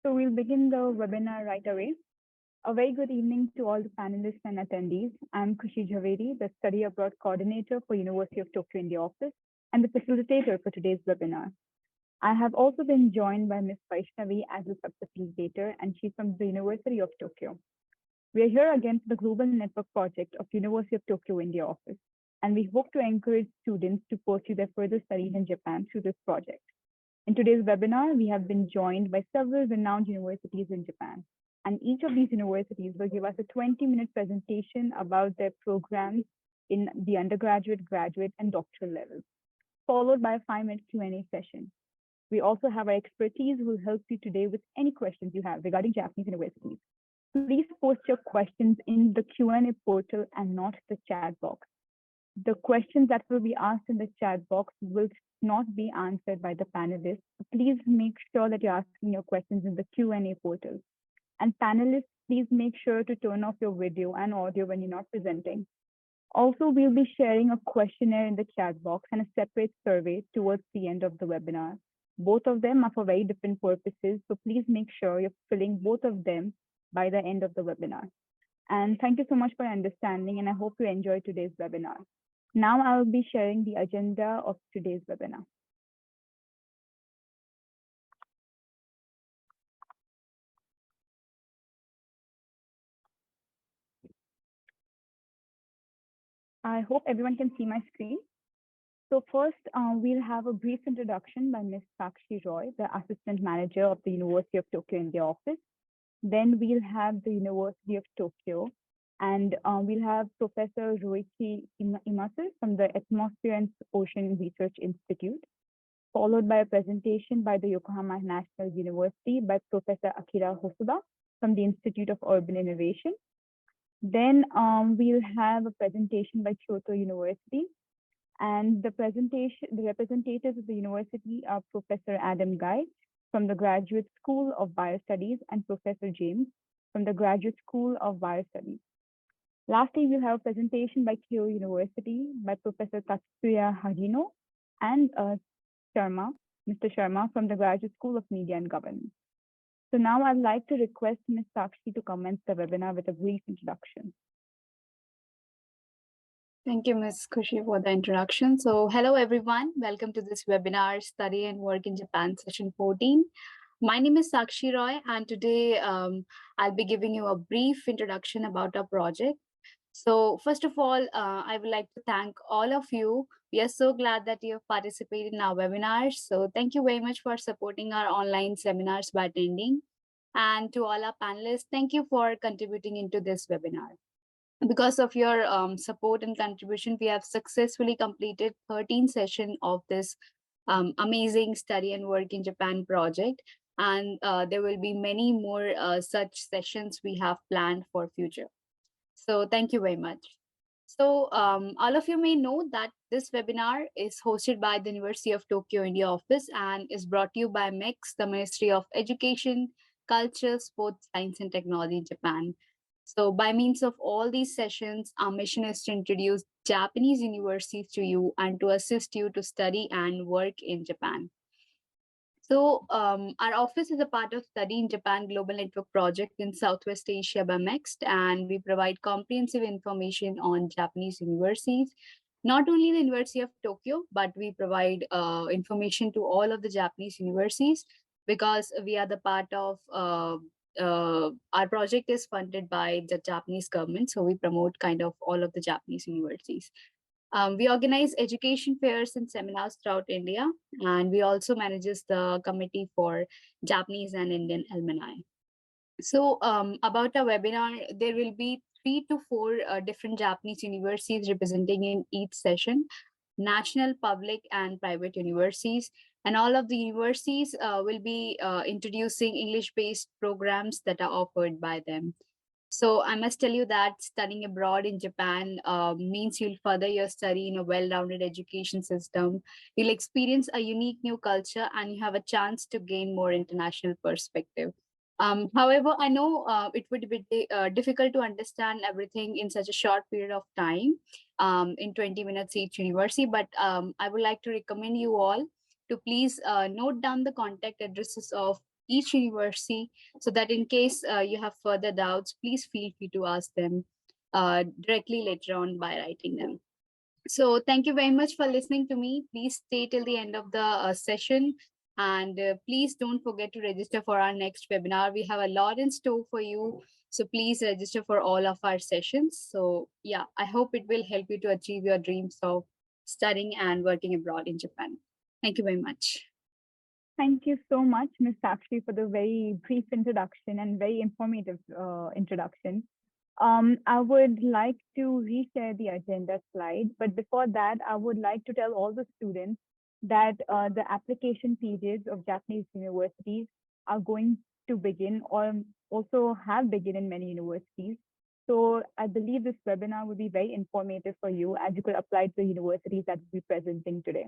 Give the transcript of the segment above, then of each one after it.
So we'll begin the webinar right away. A very good evening to all the panelists and attendees. I'm Khushi Jhaveri, the Study Abroad Coordinator for University of Tokyo India Office and the facilitator for today's webinar. I have also been joined by Ms. Vaishnavi as a sub-facilitator, and she's from the University of Tokyo. We are here again for the Global Network Project of University of Tokyo India Office, and we hope to encourage students to pursue their further studies in Japan through this project. In today's webinar, we have been joined by several renowned universities in Japan, and each of these universities will give us a 20-minute presentation about their programs in the undergraduate, graduate, and doctoral levels, followed by a 5-minute Q&A session. We also have our expertise who will help you today with any questions you have regarding Japanese universities. Please post your questions in the Q&A portal and not the chat box. The questions that will be asked in the chat box will not be answered by the panelists. Please make sure that you're asking your questions in the Q&A portal. And panelists, please make sure to turn off your video and audio when you're not presenting. Also, we'll be sharing a questionnaire in the chat box and a separate survey towards the end of the webinar. Both of them are for very different purposes, so please make sure you're filling both of them by the end of the webinar. And thank you so much for understanding, and I hope you enjoy today's webinar. Now I'll be sharing the agenda of today's webinar. I hope everyone can see my screen. So first, we'll have a brief introduction by Ms. Sakshi Roy, the Assistant Manager of the University of Tokyo India Office. Then we'll have the University of Tokyo, and we'll have Professor Roichi Imasu from the Atmosphere and Ocean Research Institute, followed by a presentation by the Yokohama National University by Professor Akira Hosoda from the Institute of Urban Innovation. Then we'll have a presentation by Kyoto University, and the representatives of the university are Professor Adam Guy from the Graduate School of Biostudies and Professor James from the Graduate School of Biostudies. Lastly, we'll have a presentation by Keio University by Professor Tatsuya Hagino and Mr. Sharma from the Graduate School of Media and Governance. So now I'd like to request Ms. Sakshi to commence the webinar with a brief introduction. Thank you, Ms. Khushi, for the introduction. So hello, everyone. Welcome to this webinar, Study and Work in Japan, session 14. My name is Sakshi Roy, and today I'll be giving you a brief introduction about our project. So first of all, I would like to thank all of you. We are so glad that you have participated in our webinars. So thank you very much for supporting our online seminars by attending. And to all our panelists, thank you for contributing into this webinar. Because of your support and contribution, we have successfully completed 13 sessions of this amazing Study and Work in Japan project. And there will be many more such sessions we have planned for future. So thank you very much. So all of you may know that this webinar is hosted by the University of Tokyo India Office and is brought to you by MEX, the Ministry of Education, Culture, Sports, Science and Technology in Japan. So by means of all these sessions, our mission is to introduce Japanese universities to you and to assist you to study and work in Japan. So our office is a part of Study in Japan Global Network Project in Southwest Asia by MEXT, and we provide comprehensive information on Japanese universities. Not only the University of Tokyo, but we provide information to all of the Japanese universities because we are the part of our project is funded by the Japanese government. So we promote kind of all of the Japanese universities. We organize education fairs and seminars throughout India, and we also manages the committee for Japanese and Indian alumni. So about our webinar, there will be 3 to 4 different Japanese universities representing in each session, national, public, and private universities. And all of the universities will be introducing English-based programs that are offered by them. So I must tell you that studying abroad in Japan means you'll further your study in a well-rounded education system. You'll experience a unique new culture and you have a chance to gain more international perspective. However, I know it would be difficult to understand everything in such a short period of time, in 20 minutes each university, but I would like to recommend you all to please note down the contact addresses of each university, so that in case you have further doubts, please feel free to ask them directly later on by writing them. So thank you very much for listening to me. Please stay till the end of the session. And please don't forget to register for our next webinar. We have a lot in store for you. So please register for all of our sessions. So yeah, I hope it will help you to achieve your dreams of studying and working abroad in Japan. Thank you very much. Thank you so much, Ms. Sakshi, for the very brief introduction and very informative introduction. I would like to reshare the agenda slide, but before that, I would like to tell all the students that the application periods of Japanese universities are going to begin or also have begun in many universities. So I believe this webinar will be very informative for you as you could apply to the universities that we'll be presenting today.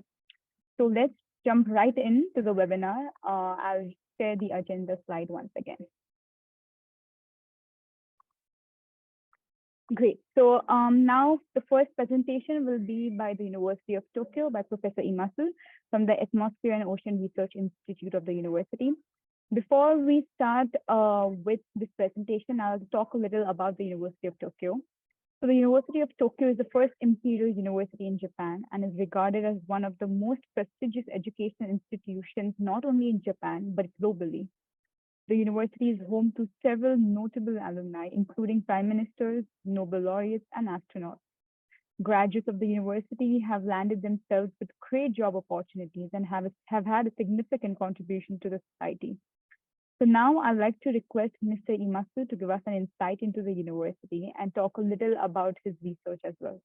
So let's jump right into the webinar. I'll share the agenda slide once again. Great. So now the first presentation will be by the University of Tokyo by Professor Imasu from the Atmosphere and Ocean Research Institute of the university. Before we start with this presentation, I'll talk a little about the University of Tokyo. So the University of Tokyo is the first imperial university in Japan and is regarded as one of the most prestigious educational institutions, not only in Japan, but globally. The university is home to several notable alumni, including prime ministers, Nobel laureates, and astronauts. Graduates of the university have landed themselves with great job opportunities and have had a significant contribution to the society. So now I'd like to request Mr. Imasu to give us an insight into the university and talk a little about his research as well.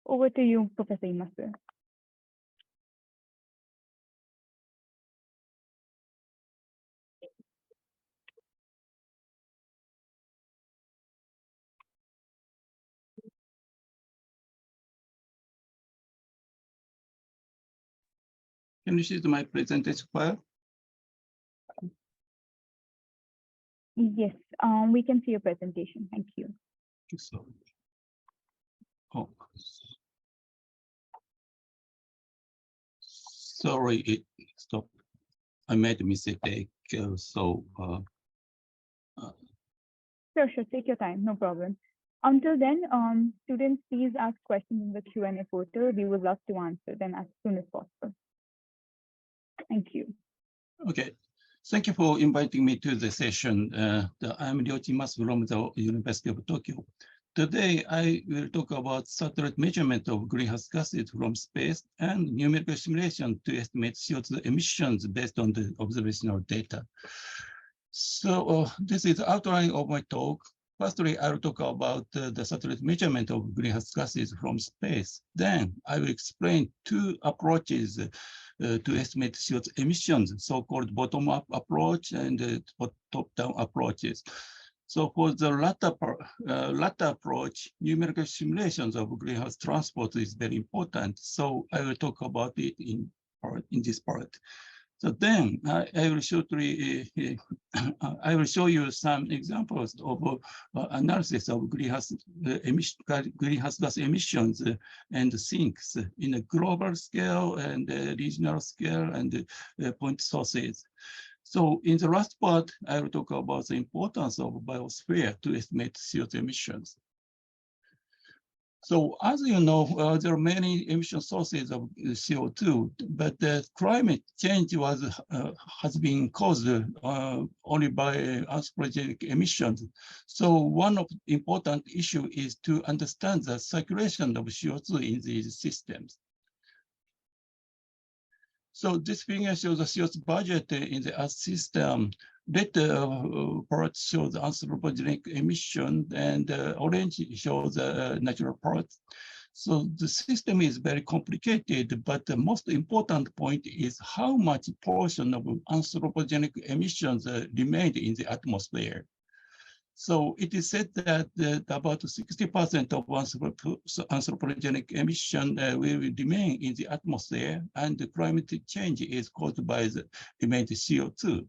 Over to you, Professor Imasu. Can you see my presentation file? Yes, we can see your presentation. Thank you. So, oh, sorry, it stopped. I made a mistake. Sure, take your time, no problem. Until then, students, please ask questions in the Q&A portal. We would love to answer them as soon as possible. Thank you. Okay, thank you for inviting me to the session. I'm Ryoichi Imasu from the University of Tokyo. Today, I will talk about satellite measurement of greenhouse gases from space and numerical simulation to estimate CO2 emissions based on the observational data. So this is the outline of my talk. Firstly, I will talk about the satellite measurement of greenhouse gases from space. Then I will explain two approaches to estimate CO2 emissions, so-called bottom-up approach and top-down approaches. So for the latter approach, numerical simulations of greenhouse transport is very important. So I will talk about it in this part. So then I will show you some examples of analysis of greenhouse gas emissions and sinks in a global scale and regional scale and point sources. So in the last part, I will talk about the importance of biosphere to estimate CO2 emissions. So as you know, there are many emission sources of CO2, but the climate change has been caused only by anthropogenic emissions. So one of the important issue is to understand the circulation of CO2 in these systems. So this figure shows the CO2 budget in the Earth system. Red part shows the anthropogenic emission, and orange shows the natural part. So the system is very complicated, but the most important point is how much portion of anthropogenic emissions remained in the atmosphere. So it is said that about 60% of anthropogenic emission will remain in the atmosphere, and the climate change is caused by the remaining CO2.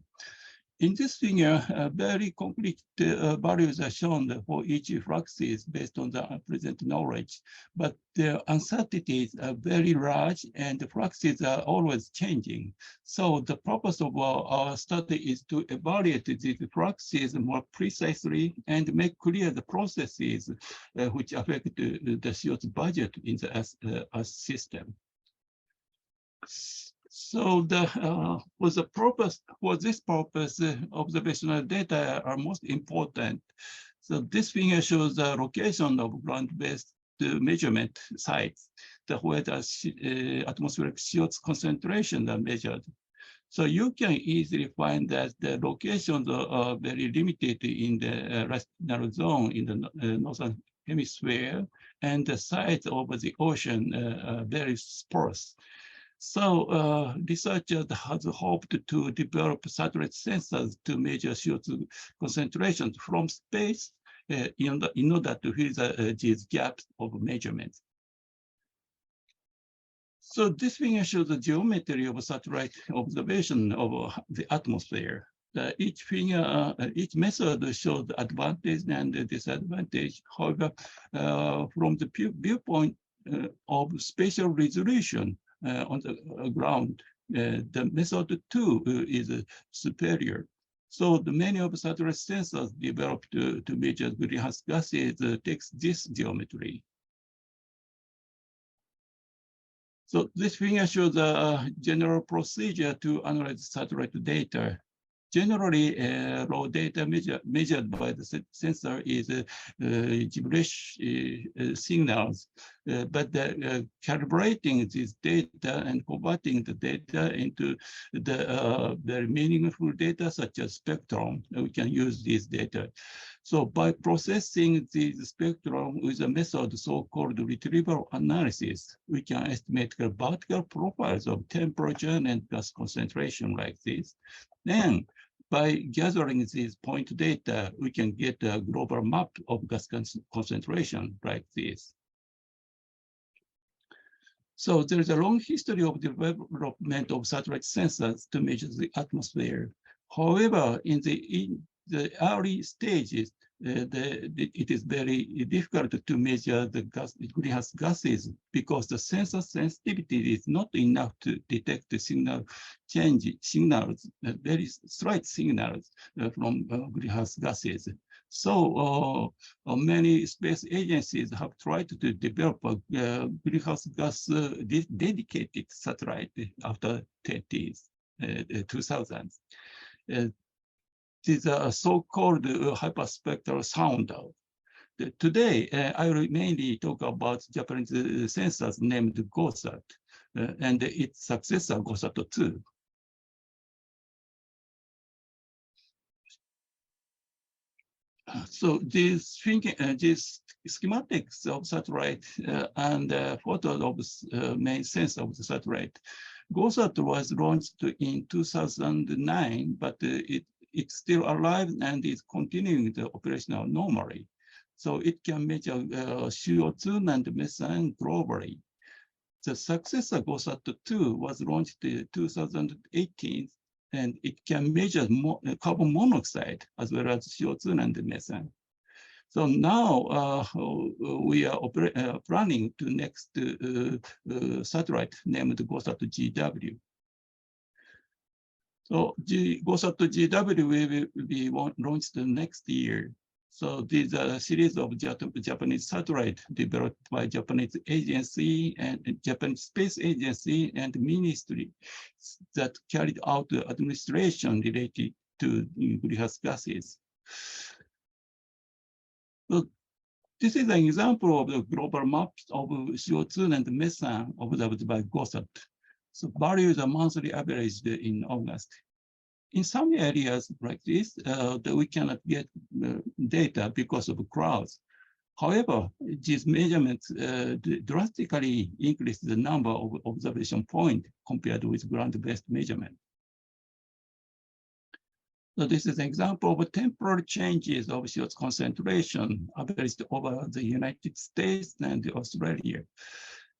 In this figure, very concrete values are shown for each fluxes based on the present knowledge, but the uncertainties are very large and the fluxes are always changing. So the purpose of our study is to evaluate these fluxes more precisely and make clear the processes which affect the CO2 budget in the system. So for this purpose, observational data are most important. So this figure shows the location of ground-based measurement sites, where the atmospheric CO2 concentration are measured. So you can easily find that the locations are very limited in the less narrow zone in the northern hemisphere, and the sites over the ocean are very sparse. So researchers have hoped to develop satellite sensors to measure CO2 concentrations from space in order to fill these gaps of measurements. So this figure shows the geometry of satellite observation of the atmosphere. Each method shows the advantage and the disadvantage. However, from the viewpoint of spatial resolution, on the ground, the method 2 is superior. So the many of satellite sensors developed to measure greenhouse gases takes this geometry. So this figure shows a general procedure to analyze satellite data. Generally, raw data measured by the sensor is gibberish signals, but calibrating this data and converting the data into the very meaningful data, such as spectrum, we can use this data. So by processing the spectrum with a method so-called retrieval analysis, we can estimate the vertical profiles of temperature and gas concentration like this. Then, by gathering these point data, we can get a global map of gas concentration like this. So there is a long history of development of satellite sensors to measure the atmosphere. However, in the early stages, it is very difficult to measure the greenhouse gases because the sensor sensitivity is not enough to detect the signals, very slight signals from greenhouse gases. So many space agencies have tried to develop a greenhouse gas dedicated satellite after 2000s. These are so-called hyperspectral sounder. Today, I will mainly talk about Japanese sensors named GOSAT and its successor GOSAT-2. So these schematics of satellite and photos of main sensor of the satellite. GOSAT was launched in 2009, but it's still alive and is continuing the operational normally. So it can measure CO2 and methane globally. The successor GOSAT-2 was launched in 2018, and it can measure carbon monoxide as well as CO2 and methane. So now we are planning to next satellite named GOSAT-GW. So GOSAT-GW will be launched next year. So these are a series of Japanese satellites developed by Japanese agency and Japanese Space Agency and ministry that carried out the administration related to greenhouse gases. So this is an example of the global maps of CO2 and methane observed by GOSAT. So values are monthly averaged in August. In some areas like this, we cannot get data because of clouds. However, these measurements drastically increase the number of observation points compared with ground-based measurement. So this is an example of temporary changes of CO2 concentration averaged over the United States and Australia.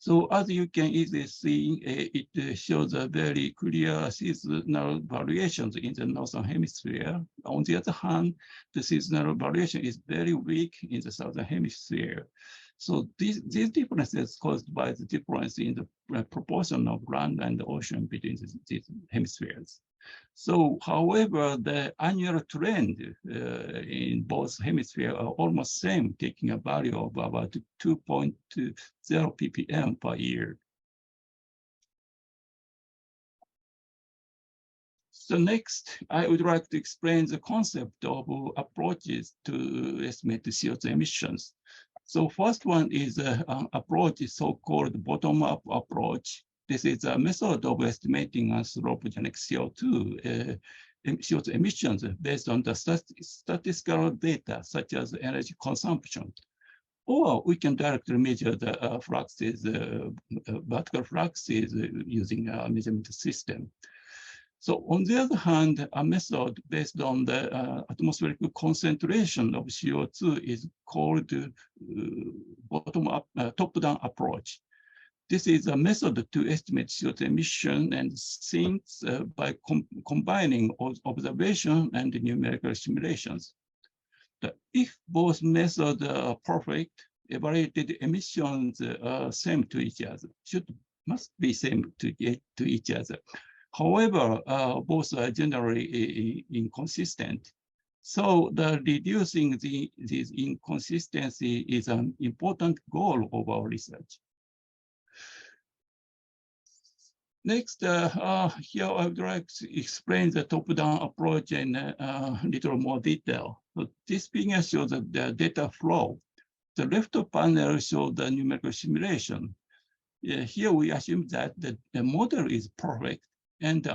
So as you can easily see, it shows a very clear seasonal variations in the Northern Hemisphere. On the other hand, the seasonal variation is very weak in the Southern Hemisphere. So these differences caused by the difference in the proportion of land and ocean between these hemispheres. So, however, the annual trend in both hemispheres are almost same, taking a value of about 2.20 ppm per year. So next, I would like to explain the concept of approaches to estimate the CO2 emissions. So first one is an approach so-called bottom-up approach. This is a method of estimating anthropogenic CO2 emissions based on the statistical data, such as energy consumption. Or we can directly measure the fluxes, vertical fluxes using a measurement system. So on the other hand, a method based on the atmospheric concentration of CO2 is called top-down approach. This is a method to estimate CO2 emission and sinks by combining observation and numerical simulations. If both methods are perfect, evaluated emissions are same to each other, must be same to each other. However, both are generally inconsistent. So the reducing this inconsistency is an important goal of our research. Next, here I would like to explain the top-down approach in a little more detail. So this figure shows the data flow. The left panel shows the numerical simulation. Here we assume that the model is perfect, and the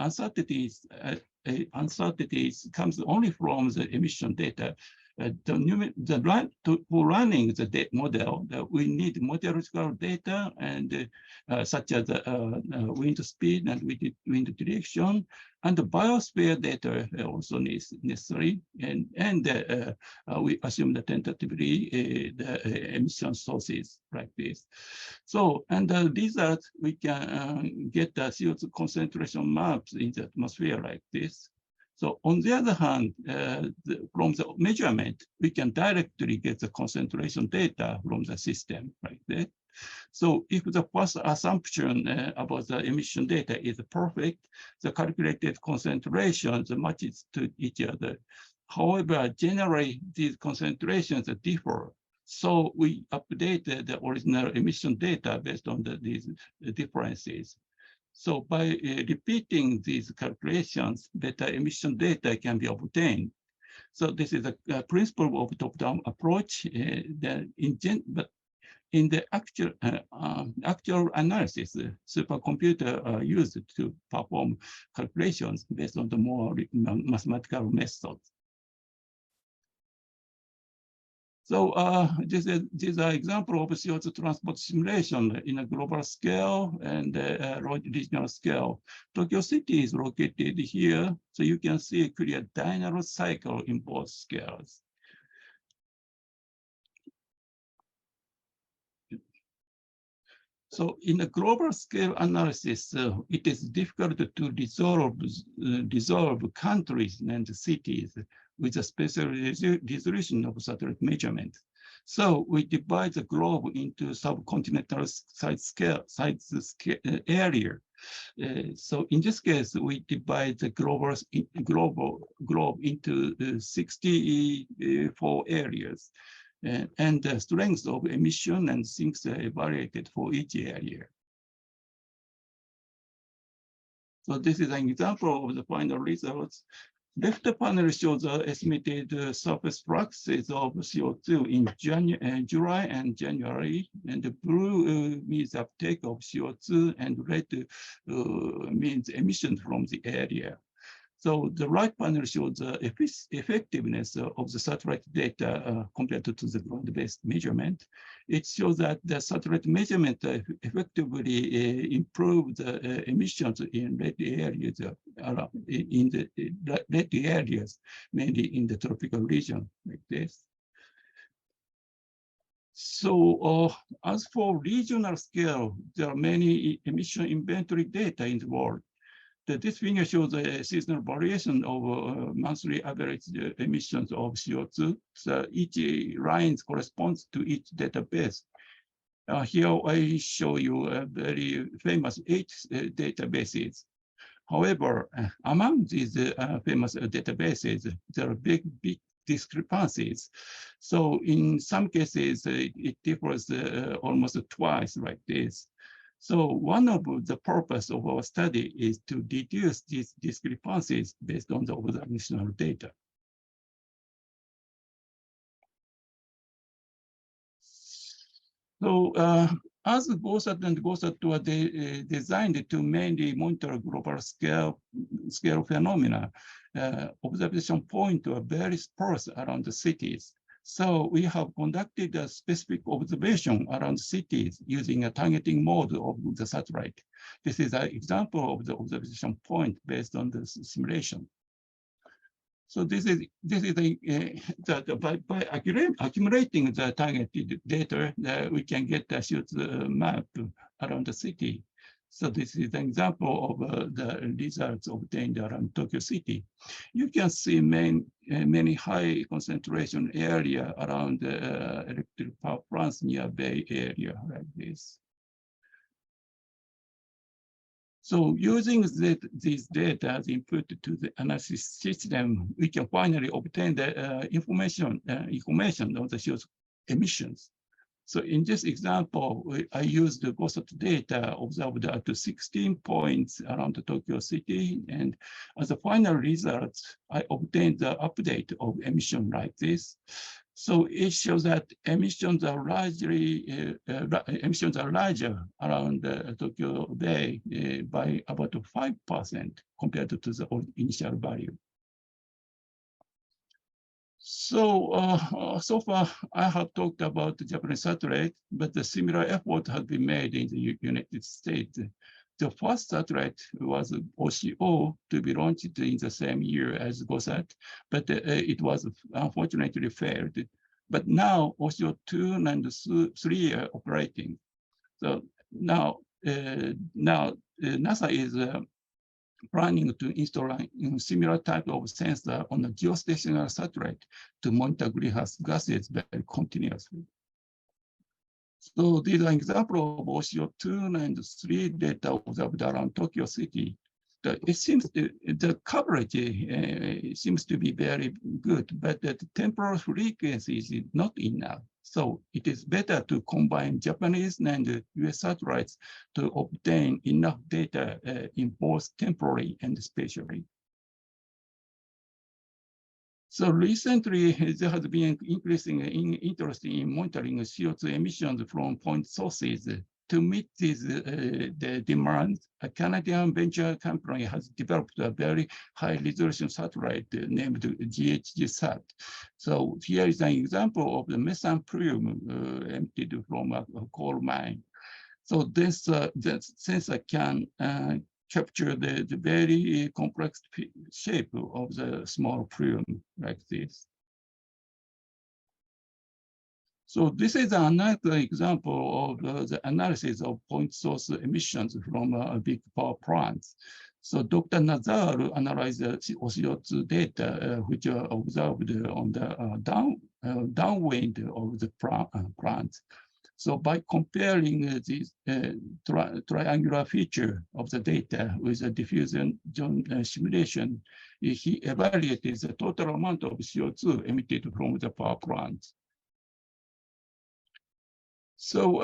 uncertainties comes only from the emission data. For running the model, we need meteorological data and such as wind speed and wind direction, and the biosphere data also is necessary. And we assume that tentatively the emission sources like this. So, and the result, we can get the CO2 concentration maps in the atmosphere like this. So on the other hand, from the measurement, we can directly get the concentration data from the system like that. So if the first assumption about the emission data is perfect, the calculated concentrations matches to each other. However, generally these concentrations differ. So we updated the original emission data based on these differences. So by repeating these calculations, better emission data can be obtained. So this is a principle of top-down approach. But in the actual analysis, supercomputer are used to perform calculations based on the more mathematical methods. So these are examples of CO2 transport simulation in a global scale and regional scale. Tokyo City is located here, so you can see a clear dynamic cycle in both scales. So in a global scale analysis, it is difficult to resolve countries and cities with a special resolution of satellite measurement. So we divide the globe into subcontinental size area. So in this case, we divide the globe into 64 areas. And the strength of emission and sinks are evaluated for each area. So this is an example of the final results. Left panel shows the estimated surface fluxes of CO2 in July and January, and the blue means uptake of CO2, and red means emission from the area. So the right panel shows the effectiveness of the satellite data compared to the ground-based measurement. It shows that the satellite measurement effectively improved the emissions in red areas, red areas, mainly in the tropical region like this. So as for regional scale, there are many emission inventory data in the world. This figure shows a seasonal variation of monthly average emissions of CO2. So each line corresponds to each database. Here I show you a very famous 8 databases. However, among these famous databases, there are big discrepancies. So in some cases, it differs almost twice like this. So one of the purpose of our study is to deduce these discrepancies based on the observational data. So as GOSAT and GOSAT2 are designed to mainly monitor global scale phenomena, observation points are very sparse around the cities. So we have conducted a specific observation around cities using a targeting mode of the satellite. This is an example of the observation point based on the simulation. So this is by accumulating the targeted data, we can get a shoot map around the city. So this is an example of the results obtained around Tokyo City. You can see many high concentration area around the electric power plants near Bay Area like this. So using these data as input to the analysis system, we can finally obtain the information on the CO2 emissions. So in this example, I used the GOSAT data observed at 16 points around the Tokyo City. And as a final result, I obtained the update of emission like this. So it shows that emissions are larger around Tokyo Bay by about 5% compared to the initial value. So, so far I have talked about the Japanese satellite, but a similar effort has been made in the United States. The first satellite was OCO to be launched in the same year as GOSAT, but it was unfortunately failed. But now OCO2 and 3 are operating. So now, NASA is planning to install a similar type of sensor on a geostationary satellite to monitor greenhouse gases very continuously. So these are examples of OCO2 and 3 data observed around Tokyo City. It seems the coverage seems to be very good, but the temporal frequency is not enough. So it is better to combine Japanese and US satellites to obtain enough data in both temporally and spatially. So recently, there has been increasing interest in monitoring CO2 emissions from point sources. To meet the demand, a Canadian venture company has developed a very high resolution satellite named GHGSat. So here is an example of the methane plume emptied from a coal mine. So this sensor can capture the very complex shape of the small plume like this. So this is another example of the analysis of point source emissions from big power plants. So Dr. Nazar analyzed the CO2 data, which are observed on the downwind of the plant. So by comparing this triangular feature of the data with a diffusion simulation, he evaluated the total amount of CO2 emitted from the power plant. So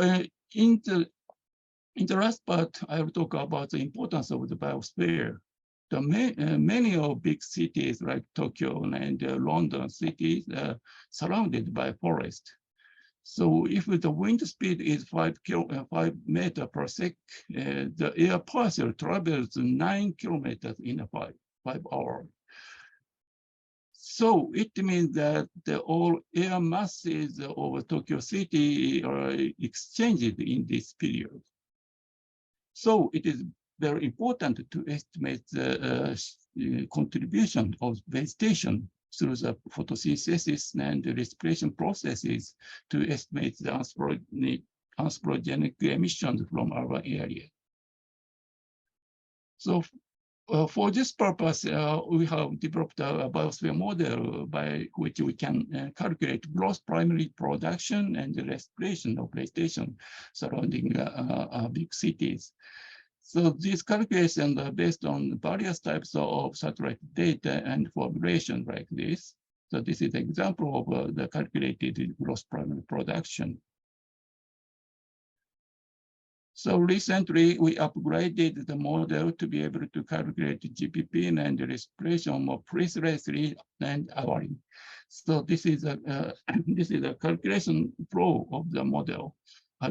in the last part, I will talk about the importance of the biosphere. Many of big cities like Tokyo and London cities are surrounded by forest. So if the wind speed is 5 meters per second, the air parcel travels 9 kilometers in 5 hours. So it means that all air masses over Tokyo City are exchanged in this period. So it is very important to estimate the contribution of vegetation through the photosynthesis and the respiration processes to estimate the anthropogenic emissions from urban area. So for this purpose, we have developed a biosphere model by which we can calculate gross primary production and the respiration of vegetation surrounding big cities. So these calculations are based on various types of satellite data and formulation like this. So this is an example of the calculated gross primary production. So recently, we upgraded the model to be able to calculate GPP and the respiration more precisely and hourly. So this is a calculation flow of the model.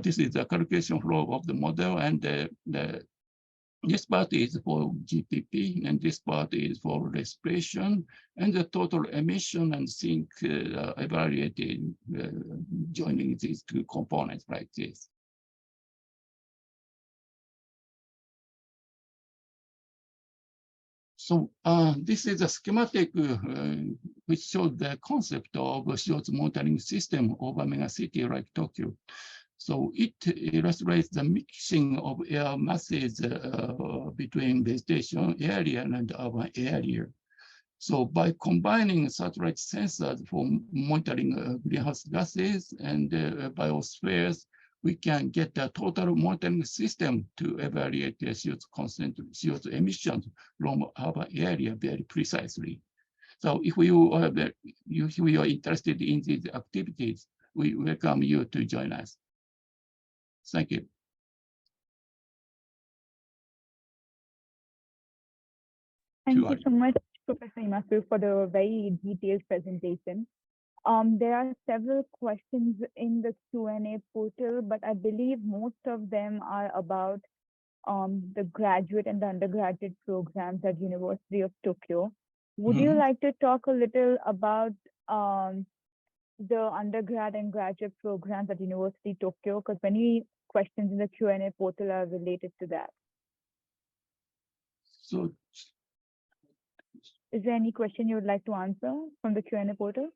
This is the calculation flow of the model, and this part is for GPP, and this part is for respiration, and the total emission and sink evaluated joining these two components like this. So this is a schematic which shows the concept of a CO2 monitoring system over mega city like Tokyo. So it illustrates the mixing of air masses between vegetation area and urban area. So by combining satellite sensors for monitoring greenhouse gases and biospheres, we can get a total monitoring system to evaluate the CO2 emissions from urban area very precisely. So if you are interested in these activities, we welcome you to join us. Thank you. Thank you so much, Professor Imasu, for the very detailed presentation. There are several questions in the Q&A portal, but I believe most of them are about the graduate and the undergraduate programs at University of Tokyo. Would you like to talk a little about the undergrad and graduate programs at University of Tokyo? Because many questions in the Q&A portal are related to that. So, is there any question you would like to answer from the Q&A portal?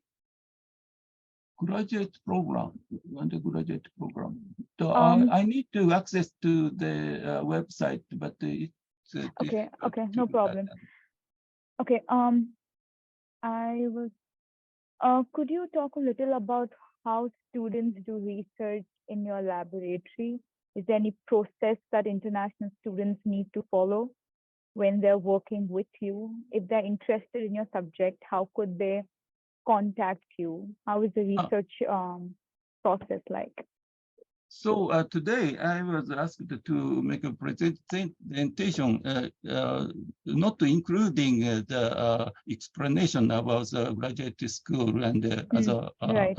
Graduate program, undergraduate program. So I need to access to the website, but it's okay, no problem. Okay, I was. Could you talk a little about how students do research in your laboratory? Is there any process that international students need to follow when they're working with you? If they're interested in your subject, how could they contact you? How is the research process like? So today I was asked to make a presentation, not including the explanation about the graduate school and other. Right.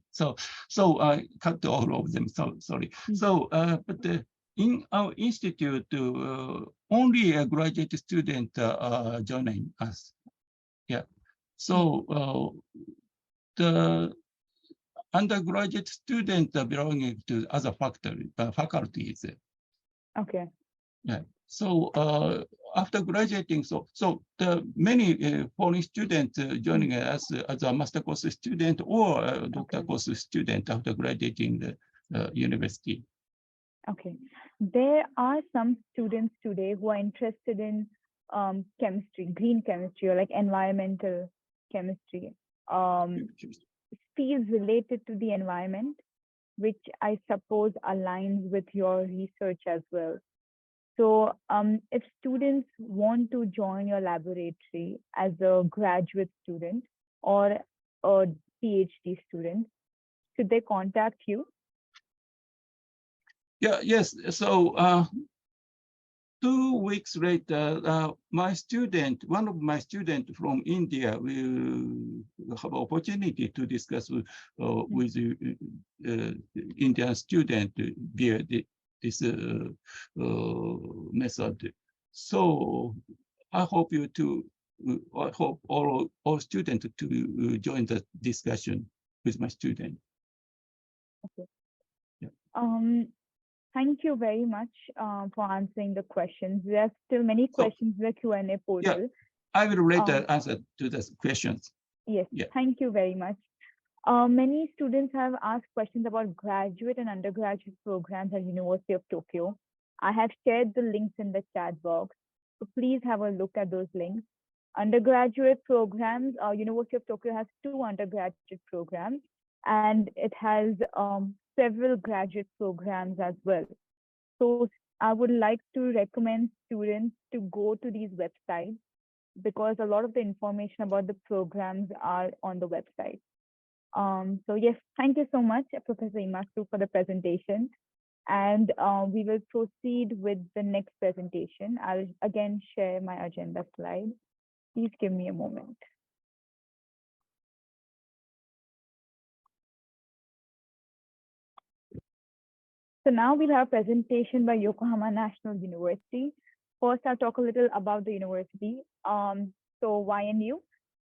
So I cut all of them. So sorry. So but in our institute, only a graduate student joining us. Yeah. So the undergraduate students are belonging to other faculties. Okay. Yeah. So after graduating, so the many foreign students joining us as a master course student or a doctor course student after graduating the university. Okay. There are some students today who are interested in chemistry, green chemistry, or like environmental chemistry. Fields related to the environment, which I suppose aligns with your research as well. So if students want to join your laboratory as a graduate student or a PhD student, should they contact you? Yeah, yes. So 2 weeks later, one of my students from India will have opportunity to discuss with Indian student via this method. So I hope I hope all students to join the discussion with my student. Okay. Yeah. Thank you very much for answering the questions. There are still many questions in the Q&A portal. Yeah, I will later answer to the questions. Yes, Yeah. thank you very much. Many students have asked questions about graduate and undergraduate programs at University of Tokyo. I have shared the links in the chat box, so please have a look at those links. Undergraduate programs, University of Tokyo has 2 undergraduate programs, and it has several graduate programs as well. So I would like to recommend students to go to these websites because a lot of the information about the programs are on the website. So yes, thank you so much, Professor Imasu, for the presentation. And we will proceed with the next presentation. I'll again share my agenda slide. Please give me a moment. So now we'll have a presentation by Yokohama National University. First, I'll talk a little about the university. So YNU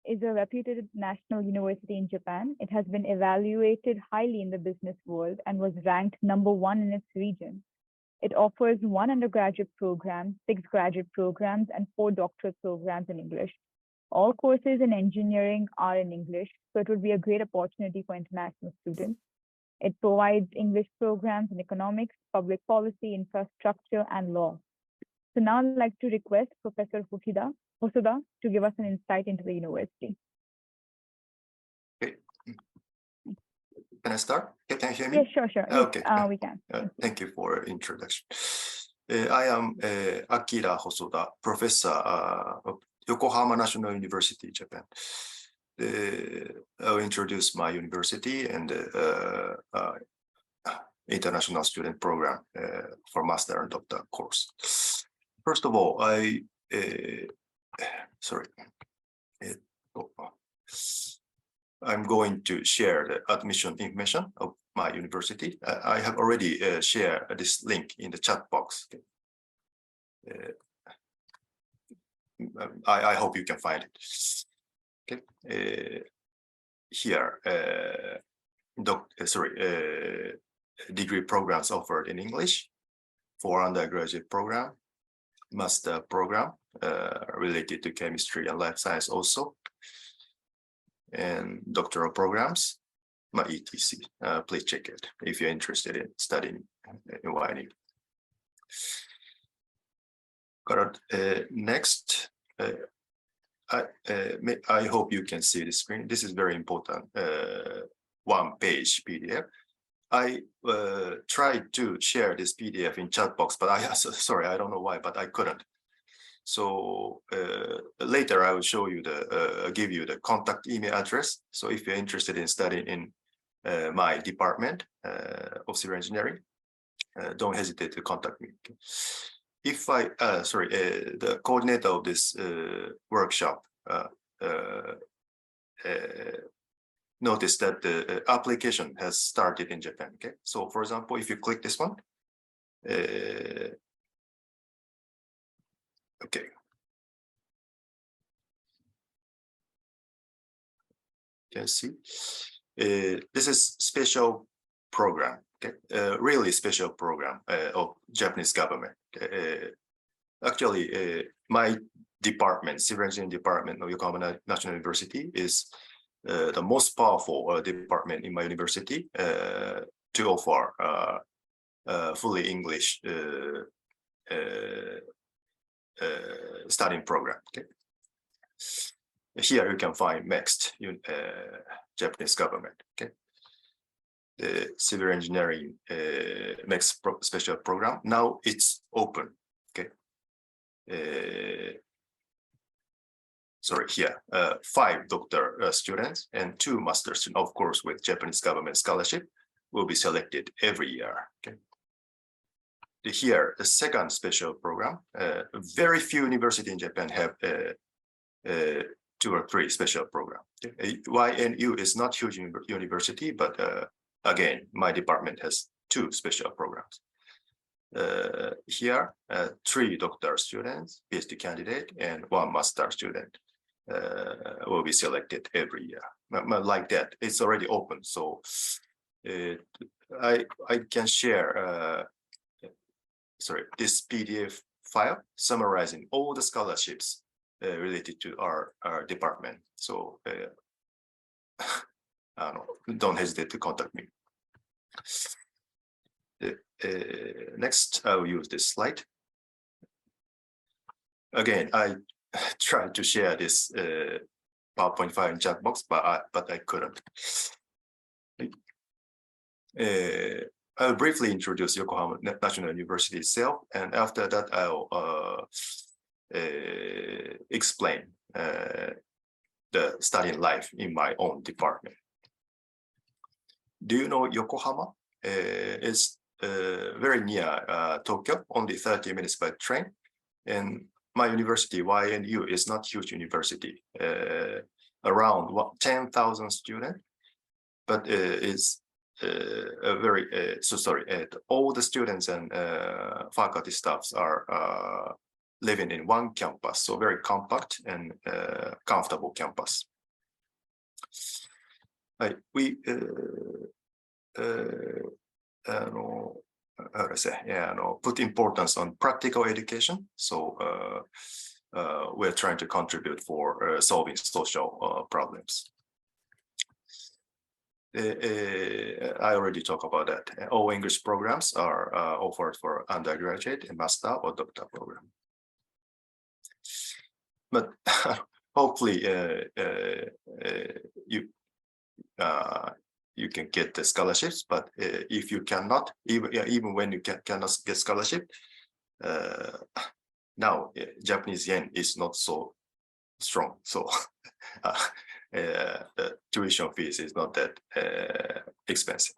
is a reputed national university in Japan. It has been evaluated highly in the business world and was ranked #1 in its region. It offers 1 undergraduate program, 6 graduate programs, and 4 doctorate programs in English. All courses in engineering are in English, so it would be a great opportunity for international students. It provides English programs in economics, public policy, infrastructure, and law. So now I'd like to request Professor Hosoda to give us an insight into the university. Okay. Can I start? Can you hear me? Yes, sure. Yes, Okay. we can. Thank you for introduction. I am Akira Hosoda, professor of Yokohama National University, Japan. I'll introduce my university and international student program for master and doctor course. First of all, I'm going to share the admission information of my university. I have already shared this link in the chat box. I hope you can find it. Okay. Here, degree programs offered in English for undergraduate program, master program related to chemistry and life science also, and doctoral programs, etc. Please check it if you're interested in studying in YNU. Next, I hope you can see the screen. This is very important. 1-page PDF. I tried to share this PDF in chat box, but sorry, I don't know why, but I couldn't. So later I will show you give you the contact email address. So if you're interested in studying in my department of civil engineering, don't hesitate to contact me. If the coordinator of this workshop noticed that the application has started in Japan. Okay, so for example, if you click this one, okay. You can see this is special program. Okay, really special program of Japanese government. Actually, my department, civil engineering department of Yokohama National University, is the most powerful department in my university to offer fully English studying program. Okay. Here you can find next Japanese government. Okay. The civil engineering next special program. Now it's open. Okay. Sorry, here 5 doctor students and 2 master students, of course, with Japanese government scholarship, will be selected every year. Okay. Here, the second special program. Very few universities in Japan have 2 or 3 special programs. Okay. YNU is not huge university, but again, my department has 2 special programs. Here, 3 doctor students, PhD candidate, and 1 master student will be selected every year. Like that, it's already open. So I can share this PDF file summarizing all the scholarships related to our department. So don't hesitate to contact me. Next, I will use this slide. Again, I tried to share this PowerPoint file in chat box, but I couldn't. I'll briefly introduce Yokohama National University itself, and after that, I'll explain the studying life in my own department. Do you know Yokohama? It's very near Tokyo, only 30 minutes by train. And my university, YNU, is not huge university, around 10,000 students, but it's a very, all the students and faculty staffs are living in one campus, so very compact and comfortable campus. We put importance on practical education, so we're trying to contribute for solving social problems. I already talked about that. All English programs are offered for undergraduate and master or doctor program. But hopefully you can get the scholarships, but if you cannot, even when you cannot get scholarship, now Japanese yen is not so strong, so the tuition fees is not that expensive.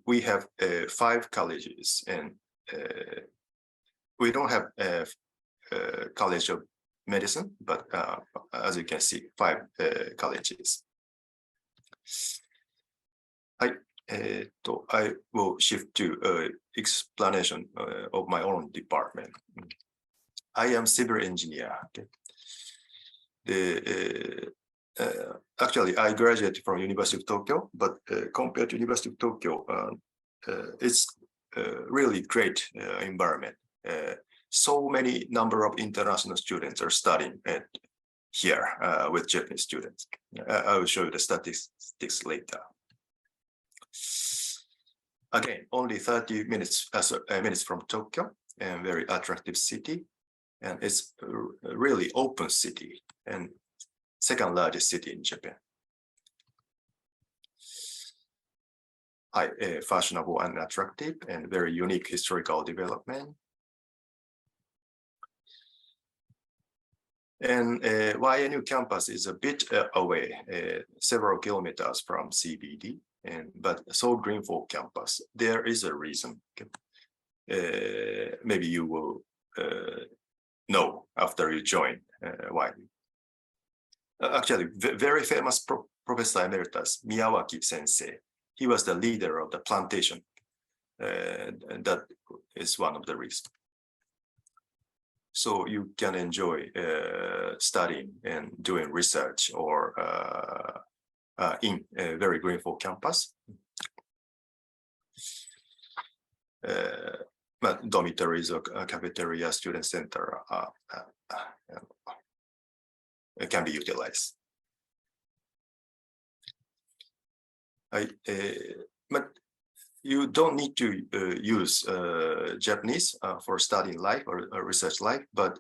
We have 5 colleges, and we don't have a college of medicine, but as you can see, 5 colleges. I will shift to explanation of my own department. I am civil engineer. Actually, I graduated from University of Tokyo, but compared to University of Tokyo, it's really great environment. So many number of international students are studying here with Japanese students. I will show you the statistics later. Again, only 30 minutes from Tokyo, and very attractive city, and it's a really open city and second largest city in Japan. Fashionable and attractive, and very unique historical development. And YNU campus is a bit away, several kilometers from CBD, but Seoul Greenfield campus, there is a reason. Maybe you will know after you join YNU. Actually, very famous Professor Emeritus Miyawaki Sensei, he was the leader of the plantation, and that is one of the reasons. So you can enjoy studying and doing research or in a very Greenfield campus. But dormitories or cafeteria, student center can be utilized. But you don't need to use Japanese for studying life or research life, but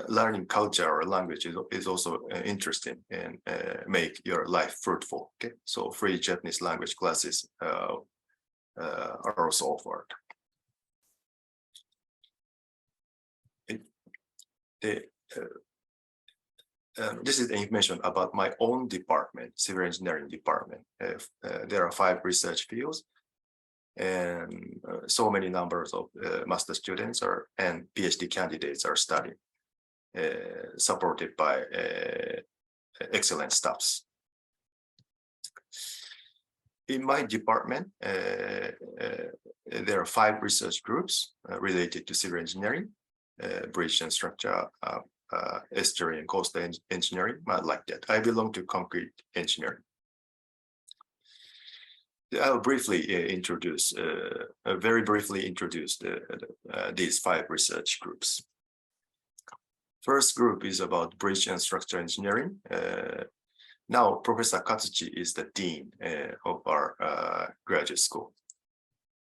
learning culture or language is also interesting and make your life fruitful. Okay, so free Japanese language classes are also offered. This is the information about my own department, civil engineering department. There are 5 research fields, and so many numbers of master students and PhD candidates are studying, supported by excellent staffs. In my department, there are 5 research groups related to civil engineering, bridge and structure, estuary and coastal engineering, like that. I belong to concrete engineering. I'll briefly introduce, very briefly introduce these 5 research groups. First group is about bridge and structural engineering. Now, Professor Katsuchi is the dean of our graduate school.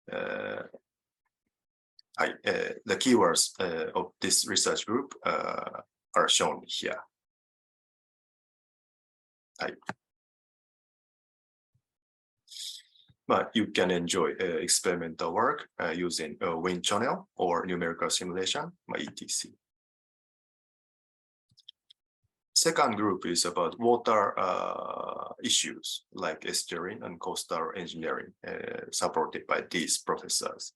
The keywords of this research group are shown here. But you can enjoy experimental work using wind channel or numerical simulation, etc. Second group is about water issues like estuarine and coastal engineering, supported by these professors.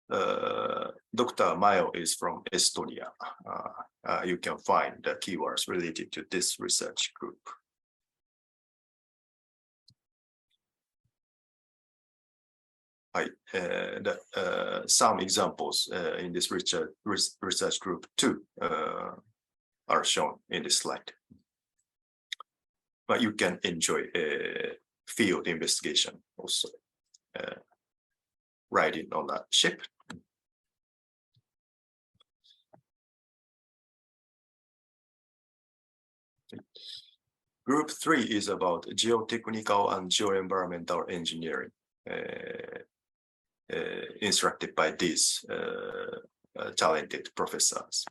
Dr. Mayo is from Estonia. You can find the keywords related to this research group. Some examples in this research group too are shown in this slide. But you can enjoy field investigation also, riding on a ship. Group 3 is about geotechnical and geoenvironmental engineering, instructed by these talented professors.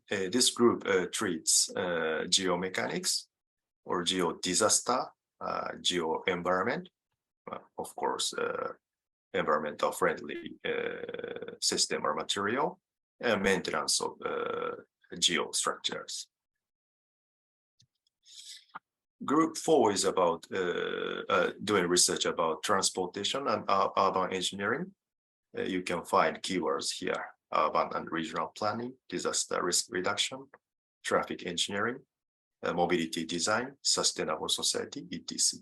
This group treats geomechanics or geodisaster, geoenvironment, of course, environmental friendly system or material, and maintenance of geostructures. Group 4 is about doing research about transportation and urban engineering. You can find keywords here: urban and regional planning, disaster risk reduction, traffic engineering, mobility design, sustainable society, etc.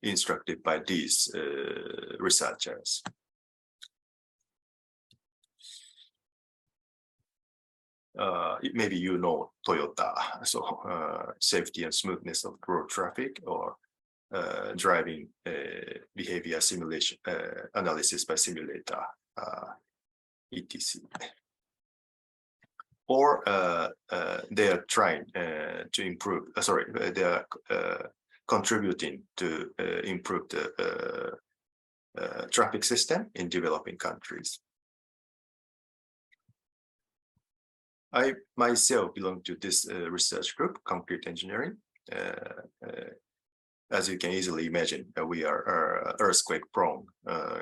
Instructed by these researchers. Maybe you know Toyota, so safety and smoothness of road traffic, or driving behavior simulation analysis by simulator, etc. Or they are trying to improve, they are contributing to improve the traffic system in developing countries. I myself belong to this research group, concrete engineering. As you can easily imagine, we are earthquake-prone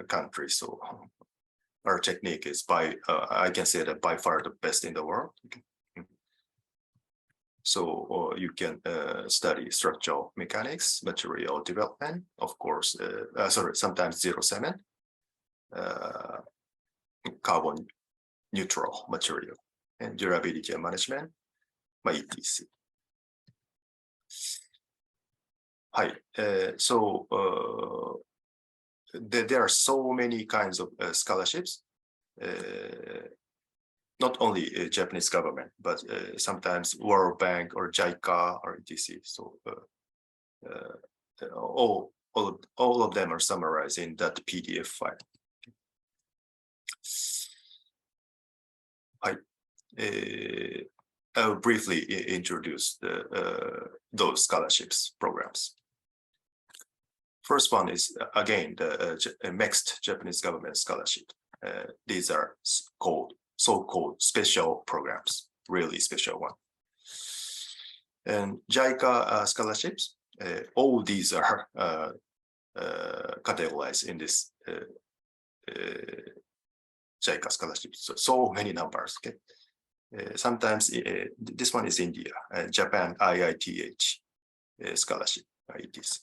country, so our technique is I can say that by far the best in the world. So you can study structural mechanics, material development, of course, sometimes zero cement, carbon neutral material, and durability and management, etc. So there are so many kinds of scholarships, not only Japanese government, but sometimes World Bank or JICA or etc. So all of them are summarized in that PDF file. I'll briefly introduce those scholarships programs. First one is, again, the mixed Japanese government scholarship. These are so-called special programs, really special one. And JICA scholarships, all these are categorized in this JICA scholarships. So many numbers, okay? Sometimes this one is India, Japan IITH scholarship, IITs.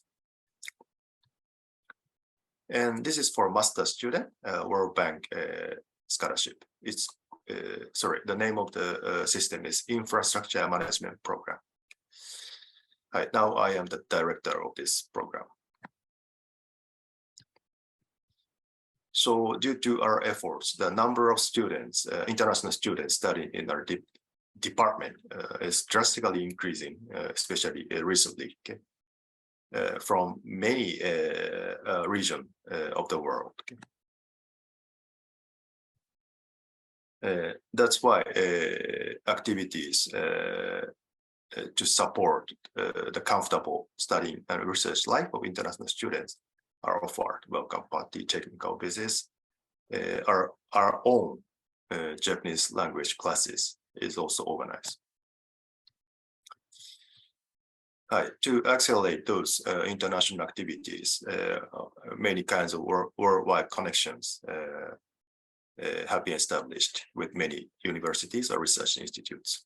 And this is for master student, World Bank scholarship. It's the name of the system is Infrastructure Management Program. Now I am the director of this program. So due to our efforts, the number of students, international students studying in our department is drastically increasing, especially recently, okay? From many regions of the world. Okay? That's why activities to support the comfortable studying and research life of international students are offered. Welcome party, technical visits, our own Japanese language classes is also organized. To accelerate those international activities, many kinds of worldwide connections have been established with many universities or research institutes.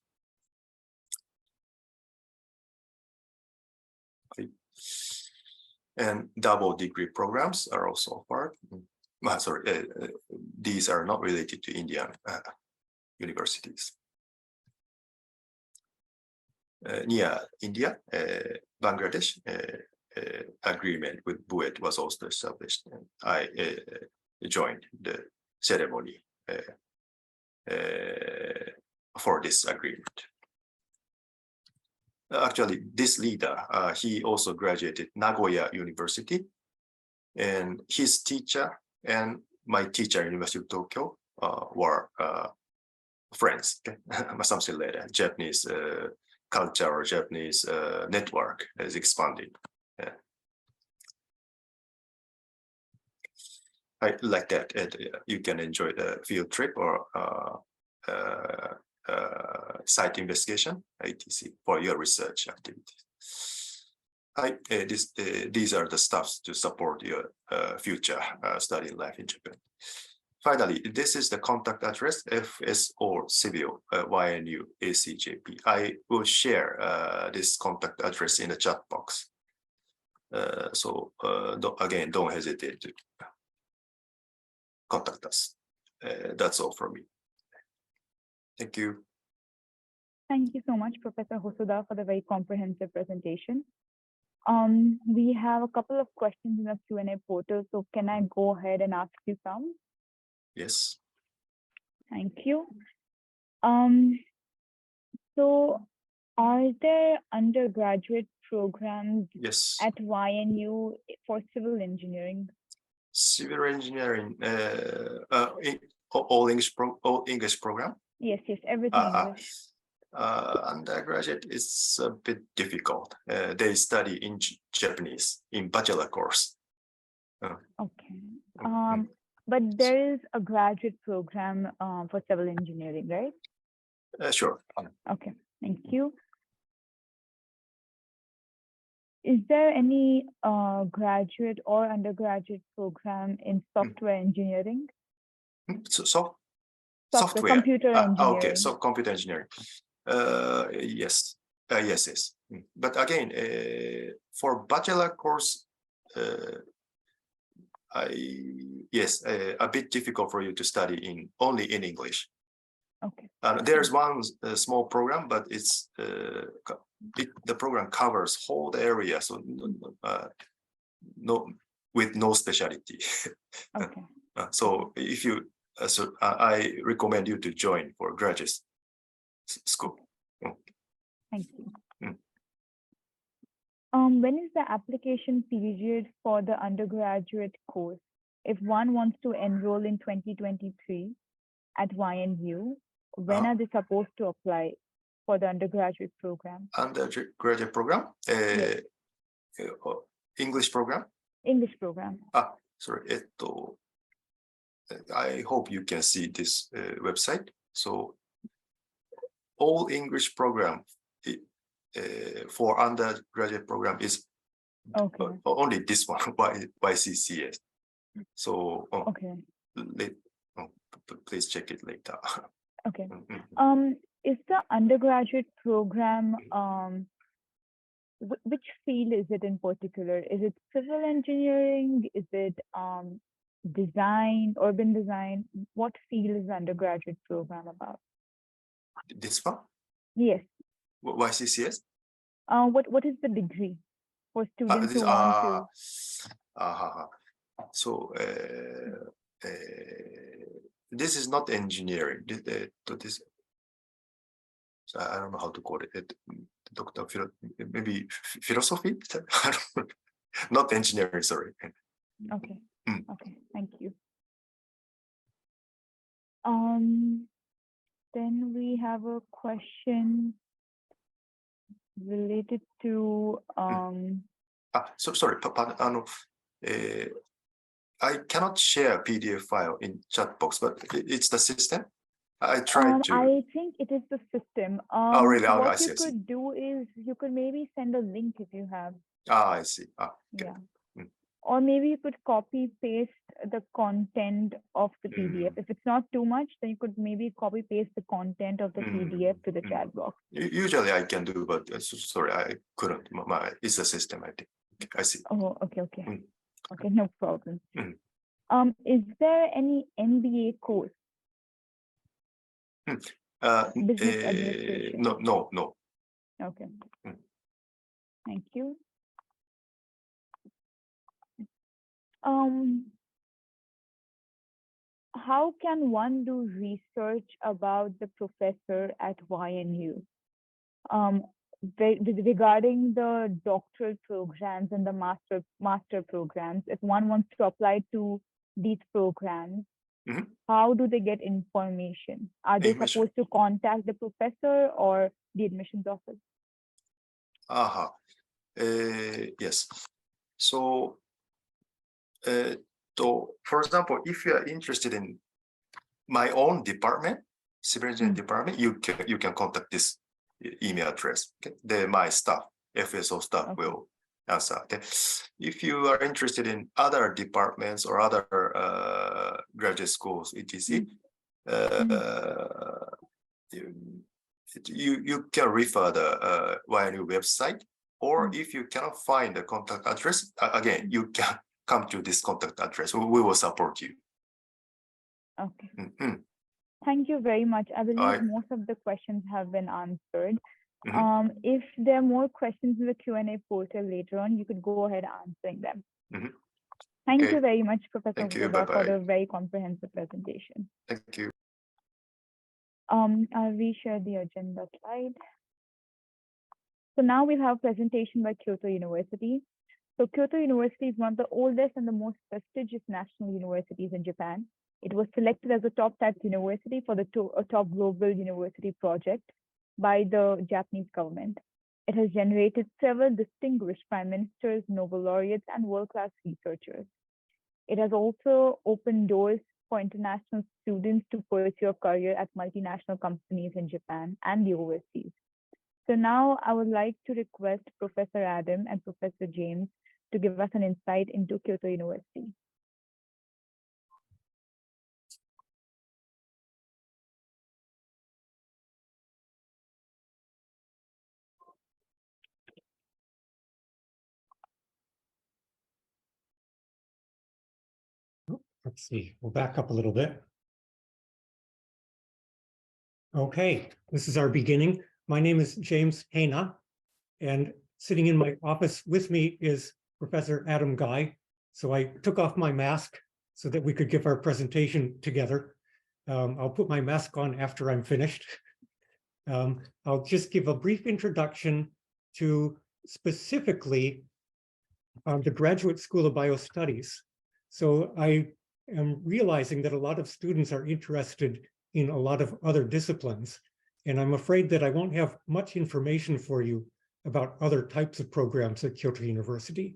And double degree programs are also offered. These are not related to Indian universities. Near India, Bangladesh agreement with BUET was also established, and I joined the ceremony for this agreement. Actually, this leader, he also graduated Nagoya University, and his teacher and my teacher, University of Tokyo, were friends. Okay? Something later, Japanese culture or Japanese network is expanding. I like that. You can enjoy the field trip or site investigation, etc., for your research activities. These are the stuffs to support your future study life in Japan. Finally, this is the contact address, FS or Civil YNU ACJP. I will share this contact address in the chat box. Again, don't hesitate to contact us. That's all from me. Thank you. Thank you so much, Professor Hosoda, for the very comprehensive presentation. We have a couple of questions in the Q&A portal, so can I go ahead and ask you some? Yes. Thank you. So are there undergraduate programs Yes. at YNU for civil engineering? Civil engineering, all English program? Yes, everything English. Undergraduate is a bit difficult. They study in Japanese in bachelor course. Okay. But there is a graduate program for civil engineering, right? Sure. Okay, thank you. Is there any graduate or undergraduate program in software engineering? Software. Computer engineering. Okay, so computer engineering. Yes. Yes. But again, for bachelor course, a bit difficult for you to study only in English. Okay. There's one small program, but it's the program covers whole area, so with no specialty. Okay. So if you, I recommend you to join for graduate school. Thank you. When is the application period for the undergraduate course? If one wants to enroll in 2023 at YNU, when are they supposed to apply for the undergraduate program? Undergraduate program? Yes. English program? English program. Sorry. I hope you can see this website. So all English program for undergraduate program is only this one, YCCS. So okay. Please check it later. Okay. Is the undergraduate program, which field is it in particular? Is it civil engineering? Is it design, urban design? What field is the undergraduate program about? This one? Yes. YCCS? What is the degree for students who want to? So this is not engineering. This I don't know how to call it. Maybe philosophy? Not engineering, sorry. Okay. Okay, thank you. then we have a question related to sorry, I cannot share PDF file in chat box, but it's the system. I tried to. I think it is the system. Oh, really? Oh, I What see, you I see. could do is you could maybe send a link if you have. I see. Okay. Yeah. Or maybe you could copy paste the content of the Mm. PDF. If it's not too much, then you could maybe copy paste the content of the PDF to the chat box. Usually I can do, but sorry, I couldn't. It's a system, I think. Okay, I see. Oh, okay. Mm. Okay, no problem. Mm. Is there any MBA course? Business administration. No. Okay. Mm. Thank you. How can one do research about the professor at YNU? Regarding the doctoral programs and the master programs, if one wants to apply to these programs, how do they get information? Are they supposed to contact the professor or the admissions office? Yes. So, for example, if you are interested in my own department, civil engineering department, you can contact this email address. Okay, my staff, FSO staff will answer. Okay, if you are interested in other departments or other graduate schools, etc., you can refer the YNU website, or if you cannot find the contact address, again, you can come to this contact address. We will support you. Okay. Thank you very much. I believe most of the questions have been answered. If there are more questions in the Q&A portal later on, you could go ahead answering them. Thank you very much, Professor Ueda, for the very comprehensive presentation. Thank you. I'll reshare the agenda slide. So now we'll have a presentation by Kyoto University. So Kyoto University is one of the oldest and the most prestigious national universities in Japan. It was selected as a top type university for the top global university project by the Japanese government. It has generated several distinguished prime ministers, Nobel laureates, and world-class researchers. It has also opened doors for international students to pursue a career at multinational companies in Japan and the overseas. So now I would like to request Professor Adam and Professor James to give us an insight into Kyoto University. Let's see, we'll back up a little bit. Okay, this is our beginning. My name is James Haina, and sitting in my office with me is Professor Adam Guy. So I took off my mask so that we could give our presentation together. I'll put my mask on after I'm finished. I'll just give a brief introduction to specifically the Graduate School of Biostudies. So I am realizing that a lot of students are interested in a lot of other disciplines, and I'm afraid that I won't have much information for you about other types of programs at Kyoto University.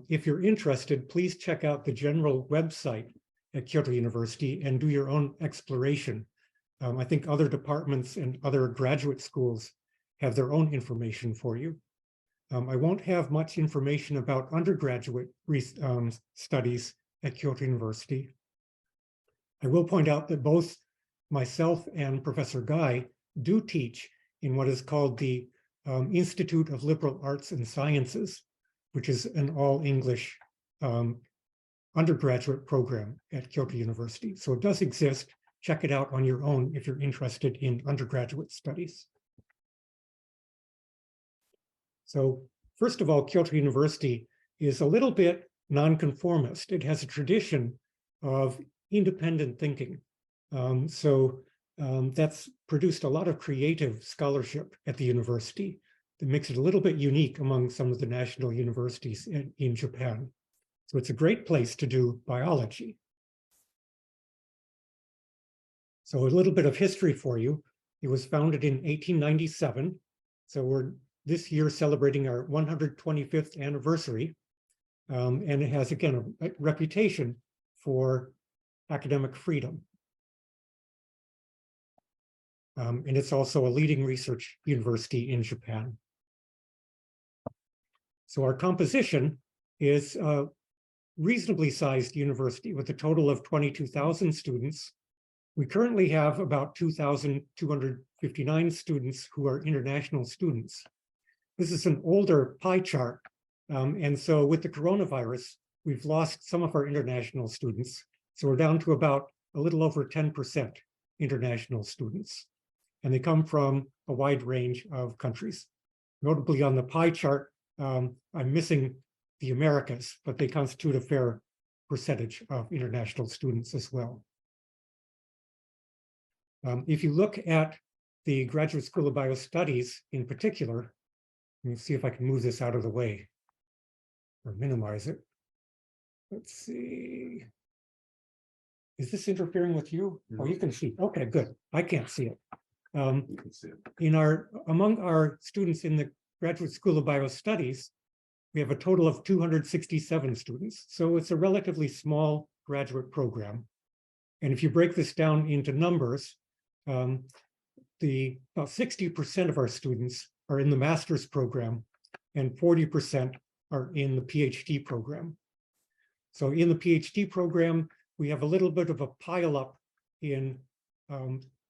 If you're interested, please check out the general website at Kyoto University and do your own exploration. I think other departments and other graduate schools have their own information for you. I won't have much information about undergraduate studies at Kyoto University. I will point out that both myself and Professor Guy do teach in what is called the Institute of Liberal Arts and Sciences, which is an all-English undergraduate program at Kyoto University. So it does exist. Check it out on your own if you're interested in undergraduate studies. So first of all, Kyoto University is a little bit nonconformist. It has a tradition of independent thinking. That's produced a lot of creative scholarship at the university that makes it a little bit unique among some of the national universities in Japan. So it's a great place to do biology. So a little bit of history for you. It was founded in 1897. So we're this year celebrating our 125th anniversary. And it has, again, a reputation for academic freedom. And it's also a leading research university in Japan. So our composition is a reasonably sized university with a total of 22,000 students. We currently have about 2,259 students who are international students. This is an older pie chart. And so with the coronavirus, we've lost some of our international students. So we're down to about a little over 10% international students. And they come from a wide range of countries. Notably on the pie chart, I'm missing the Americas, but they constitute a fair percentage of international students as well. If you look at the Graduate School of Biostudies in particular, let me see if I can move this out of the way or minimize it. Let's see. Is this interfering with you? Oh, you can see. Okay, good. I can't see it. You can see it. Among our students in the Graduate School of Biostudies, we have a total of 267 students. So it's a relatively small graduate program. And if you break this down into numbers, about 60% of our students are in the master's program and 40% are in the PhD program. So in the PhD program, we have a little bit of a pileup in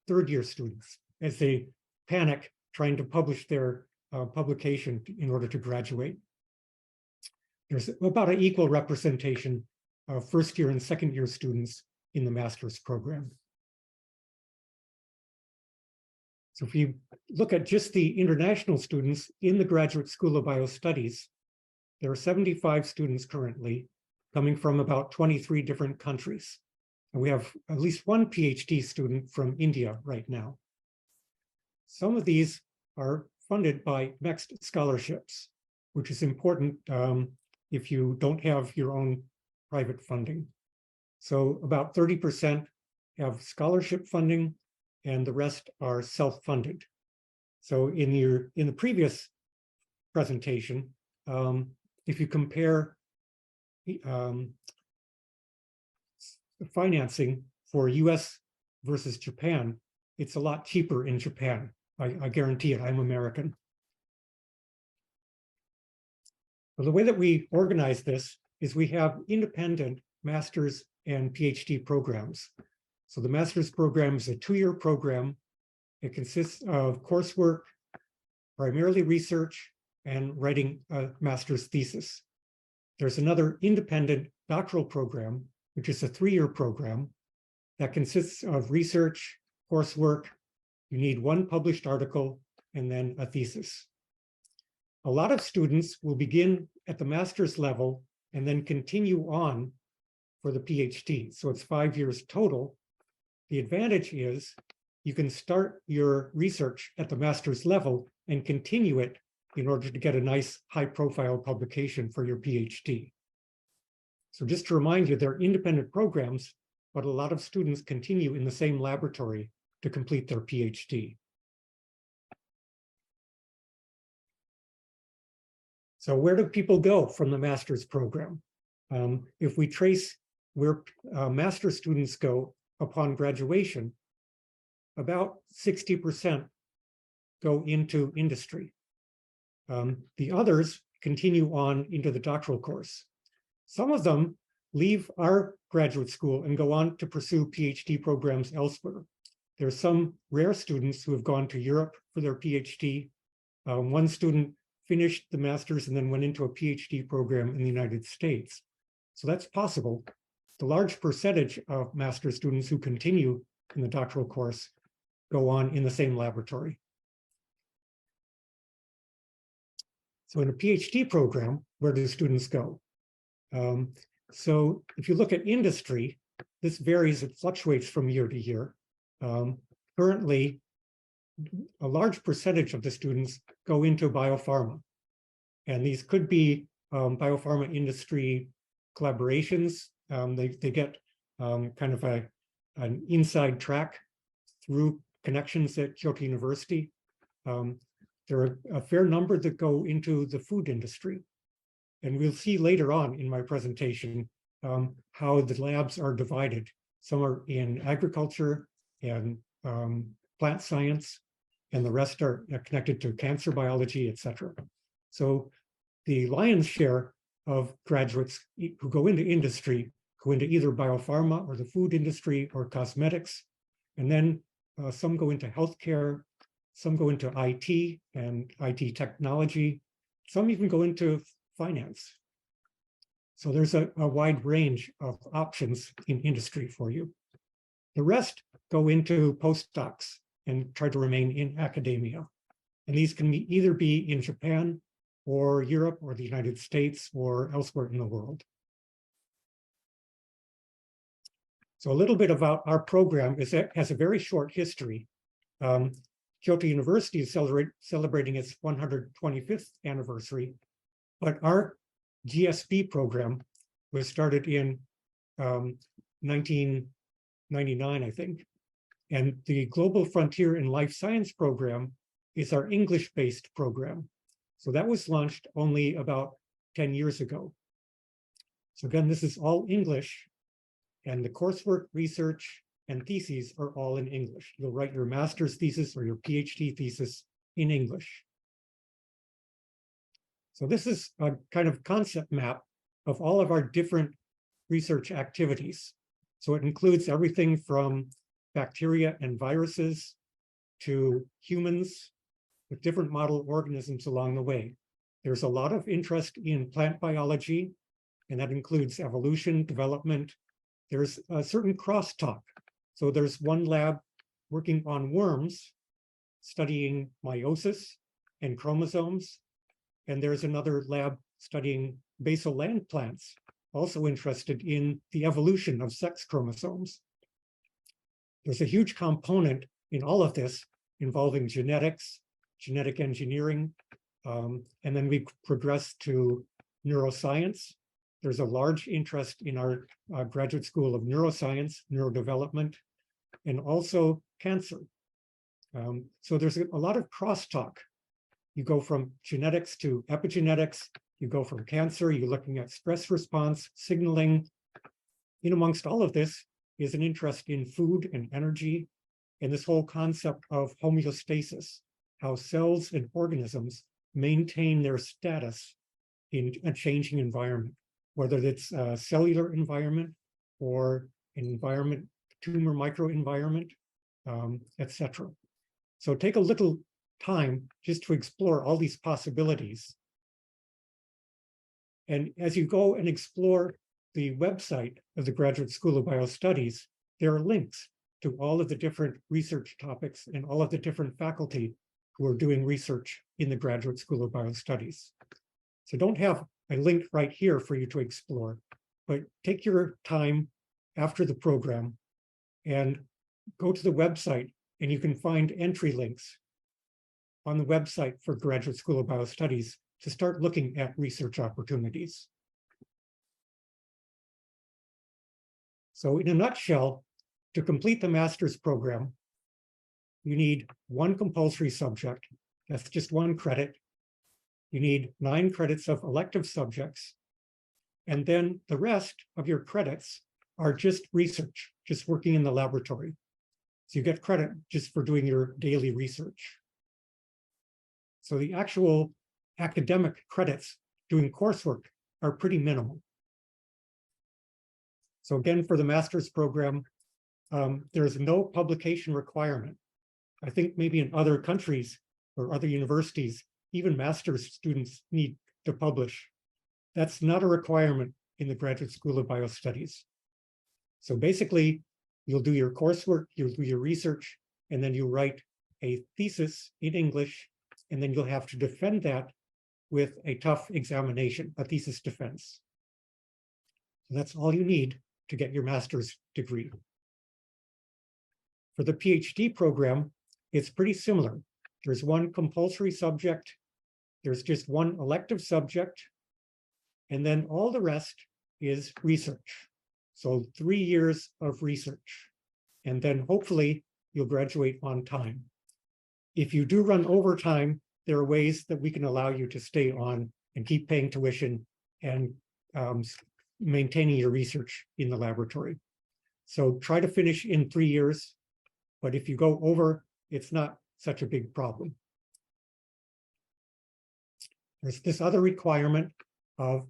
third-year students as they panic trying to publish their publication in order to graduate. There's about an equal representation of first-year and second-year students in the master's program. So if you look at just the international students in the Graduate School of Biostudies, there are 75 students currently coming from about 23 different countries. And we have at least one PhD student from India right now. Some of these are funded by MEXT scholarships, which is important if you don't have your own private funding. So about 30% have scholarship funding and the rest are self-funded. So in the previous presentation, if you compare the financing for US versus Japan, it's a lot cheaper in Japan. I guarantee it, I'm American. Well, the way that we organize this is we have independent master's and PhD programs. So the master's program is a 2-year program. It consists of coursework, primarily research, and writing a master's thesis. There's another independent doctoral program, which is a 3-year program that consists of research, coursework. You need 1 published article and then a thesis. A lot of students will begin at the master's level and then continue on for the PhD. So it's 5 years total. The advantage is you can start your research at the master's level and continue it in order to get a nice high-profile publication for your PhD. So just to remind you, they're independent programs, but a lot of students continue in the same laboratory to complete their PhD. So where do people go from the master's program? If we trace where master's students go upon graduation, about 60% go into industry. The others continue on into the doctoral course. Some of them leave our graduate school and go on to pursue PhD programs elsewhere. There are some rare students who have gone to Europe for their PhD. One student finished the master's and then went into a PhD program in the United States. So that's possible. The large percentage of master's students who continue in the doctoral course go on in the same laboratory. So in a PhD program, where do students go? So if you look at industry, this varies, it fluctuates from year to year. Currently, a large percentage of the students go into biopharma. And these could be biopharma industry collaborations. They get kind of an inside track through connections at Kyoto University. There are a fair number that go into the food industry. And we'll see later on in my presentation how the labs are divided. Some are in agriculture and plant science, and the rest are connected to cancer biology, etc. So the lion's share of graduates who go into industry go into either biopharma or the food industry or cosmetics. And then some go into healthcare, some go into IT and IT technology, some even go into finance. So there's a wide range of options in industry for you. The rest go into postdocs and try to remain in academia. And these can either be in Japan or Europe or the United States or elsewhere in the world. So a little bit about our program is it has a very short history. Kyoto University is celebrating its 125th anniversary, but our GSB program was started in 1999, I think. And the Global Frontier in Life Science program is our English-based program. So that was launched only about 10 years ago. So again, this is all English, and the coursework, research, and theses are all in English. You'll write your master's thesis or your PhD thesis in English. So this is a kind of concept map of all of our different research activities. So it includes everything from bacteria and viruses to humans with different model organisms along the way. There's a lot of interest in plant biology, and that includes evolution, development. There's a certain crosstalk. So there's one lab working on worms, studying meiosis and chromosomes. And there's another lab studying basal land plants, also interested in the evolution of sex chromosomes. There's a huge component in all of this involving genetics, genetic engineering, and then we progress to neuroscience. There's a large interest in our graduate school of neuroscience, neurodevelopment, and also cancer. So there's a lot of crosstalk. You go from genetics to epigenetics, you go from cancer, you're looking at stress response, signaling. In amongst all of this is an interest in food and energy, and this whole concept of homeostasis, how cells and organisms maintain their status in a changing environment, whether it's a cellular environment or an environment, tumor microenvironment, etc. So take a little time just to explore all these possibilities. And as you go and explore the website of the Graduate School of Biostudies, there are links to all of the different research topics and all of the different faculty who are doing research in the Graduate School of Biostudies. So don't have a link right here for you to explore, but take your time after the program and go to the website, and you can find entry links on the website for Graduate School of Biostudies to start looking at research opportunities. So in a nutshell, to complete the master's program, you need one compulsory subject. That's just one credit. You need 9 credits of elective subjects. And then the rest of your credits are just research, just working in the laboratory. So you get credit just for doing your daily research. So the actual academic credits doing coursework are pretty minimal. So again, for the master's program, there's no publication requirement. I think maybe in other countries or other universities, even master's students need to publish. That's not a requirement in the Graduate School of Biostudies. So basically, you'll do your coursework, you'll do your research, and then you write a thesis in English, and then you'll have to defend that with a tough examination, a thesis defense. So that's all you need to get your master's degree. For the PhD program, it's pretty similar. There's one compulsory subject, there's just one elective subject, and then all the rest is research. So 3 years of research. And then hopefully you'll graduate on time. If you do run overtime, there are ways that we can allow you to stay on and keep paying tuition and maintaining your research in the laboratory. So try to finish in 3 years, but if you go over, it's not such a big problem. There's this other requirement of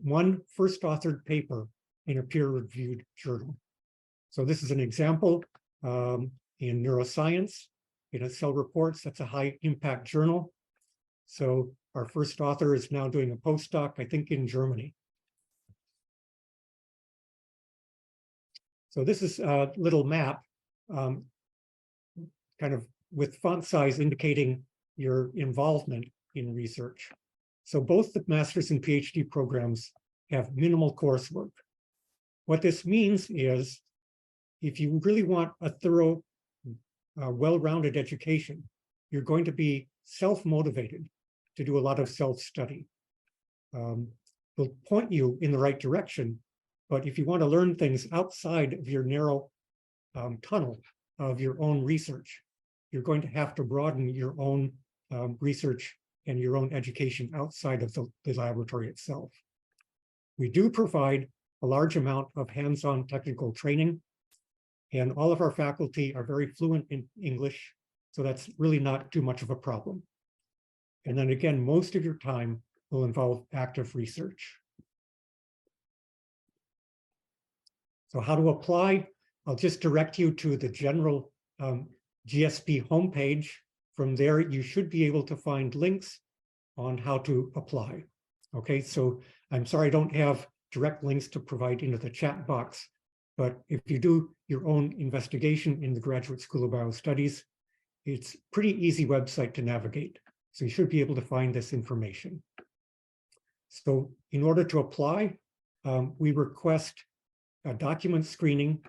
one first authored paper in a peer-reviewed journal. So this is an example in neuroscience, in a Cell Reports, that's a high impact journal. So our first author is now doing a postdoc, I think in Germany. So this is a little map, kind of with font size indicating your involvement in research. So both the master's and PhD programs have minimal coursework. What this means is, if you really want a thorough, well-rounded education, you're going to be self-motivated to do a lot of self-study. Will point you in the right direction, but if you want to learn things outside of your narrow tunnel of your own research, you're going to have to broaden your own research and your own education outside of the laboratory itself. We do provide a large amount of hands-on technical training, and all of our faculty are very fluent in English, so that's really not too much of a problem. And then again, most of your time will involve active research. So how to apply? I'll just direct you to the general GSP homepage. From there, you should be able to find links on how to apply. Okay, so I'm sorry I don't have direct links to provide into the chat box, but if you do your own investigation in the Graduate School of Biostudies, it's a pretty easy website to navigate. So you should be able to find this information. So in order to apply, we request a document screening.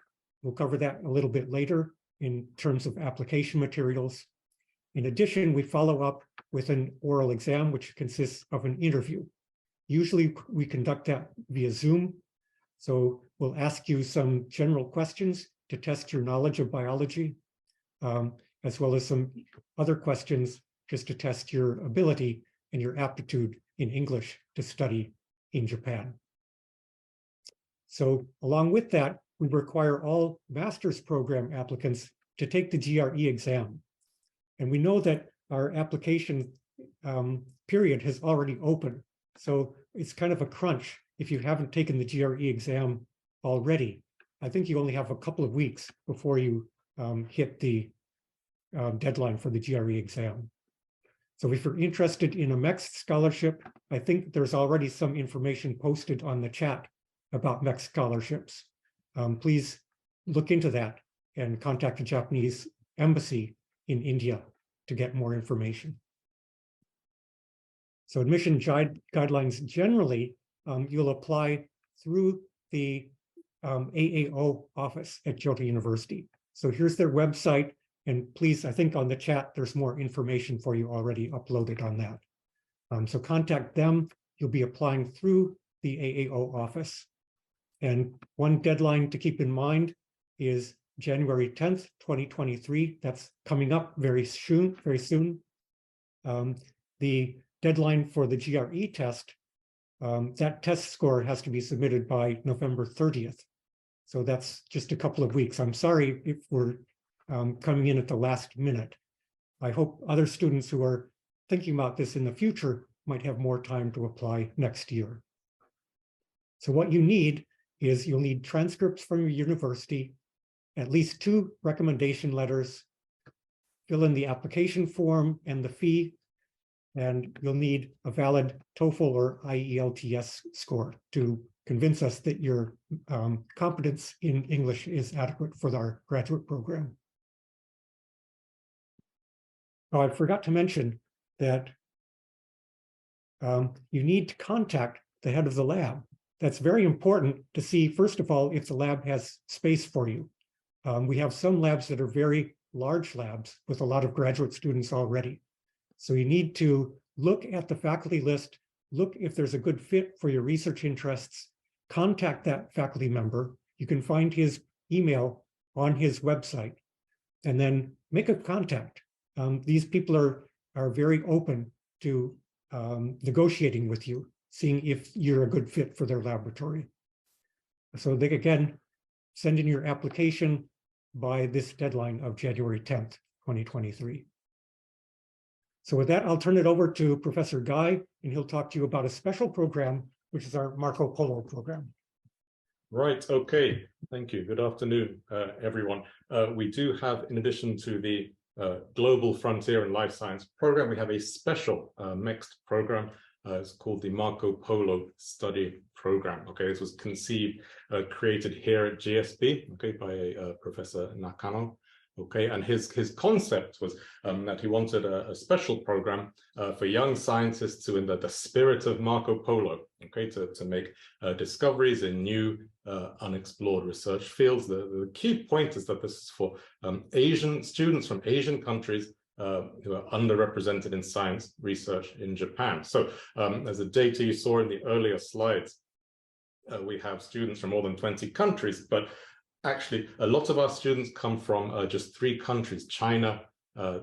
We'll cover that a little bit later in terms of application materials. In addition, we follow up with an oral exam, which consists of an interview. Usually we conduct that via Zoom. So we'll ask you some general questions to test your knowledge of biology, as well as some other questions just to test your ability and your aptitude in English to study in Japan. So along with that, we require all master's program applicants to take the GRE exam. And we know that our application period has already opened. So it's kind of a crunch if you haven't taken the GRE exam already. I think you only have a couple of weeks before you hit the deadline for the GRE exam. So if you're interested in a MEX scholarship, I think there's already some information posted on the chat about MEX scholarships. Please look into that and contact the Japanese embassy in India to get more information. So admission guidelines generally, you'll apply through the AAO office at Kyoto University. So here's their website, and please, I think on the chat, there's more information for you already uploaded on that. So contact them. You'll be applying through the AAO office. And one deadline to keep in mind is January 10th, 2023. That's coming up very soon. The deadline for the GRE test, that test score has to be submitted by November 30th. So that's just a couple of weeks. I'm sorry if we're coming in at the last minute. I hope other students who are thinking about this in the future might have more time to apply next year. So what you need is you'll need transcripts from your university, at least 2 recommendation letters, fill in the application form and the fee, and you'll need a valid TOEFL or IELTS score to convince us that your competence in English is adequate for our graduate program. Oh, I forgot to mention that you need to contact the head of the lab. That's very important to see, first of all, if the lab has space for you. We have some labs that are very large labs with a lot of graduate students already. So you need to look at the faculty list, look if there's a good fit for your research interests, contact that faculty member. You can find his email on his website. and then make a contact. These people are very open to negotiating with you, seeing if you're a good fit for their laboratory. So they, again, send in your application by this deadline of January 10th, 2023. So with that, I'll turn it over to Professor Guy, and he'll talk to you about a special program, which is our Marco Polo program. Right, okay, thank you. Good afternoon, everyone. We do have, in addition to the Global Frontier in Life Science program, we have a special mixed program. It's called the Marco Polo Study Program. Okay, this was conceived, created here at GSB, okay, by Professor Nakano. Okay, and his concept was that he wanted a special program for young scientists who, in the spirit of Marco Polo, okay, to make discoveries in new unexplored research fields. The key point is that this is for Asian students from Asian countries who are underrepresented in science research in Japan. So as the data you saw in the earlier slides, we have students from more than 20 countries, but actually, a lot of our students come from just 3 countries: China,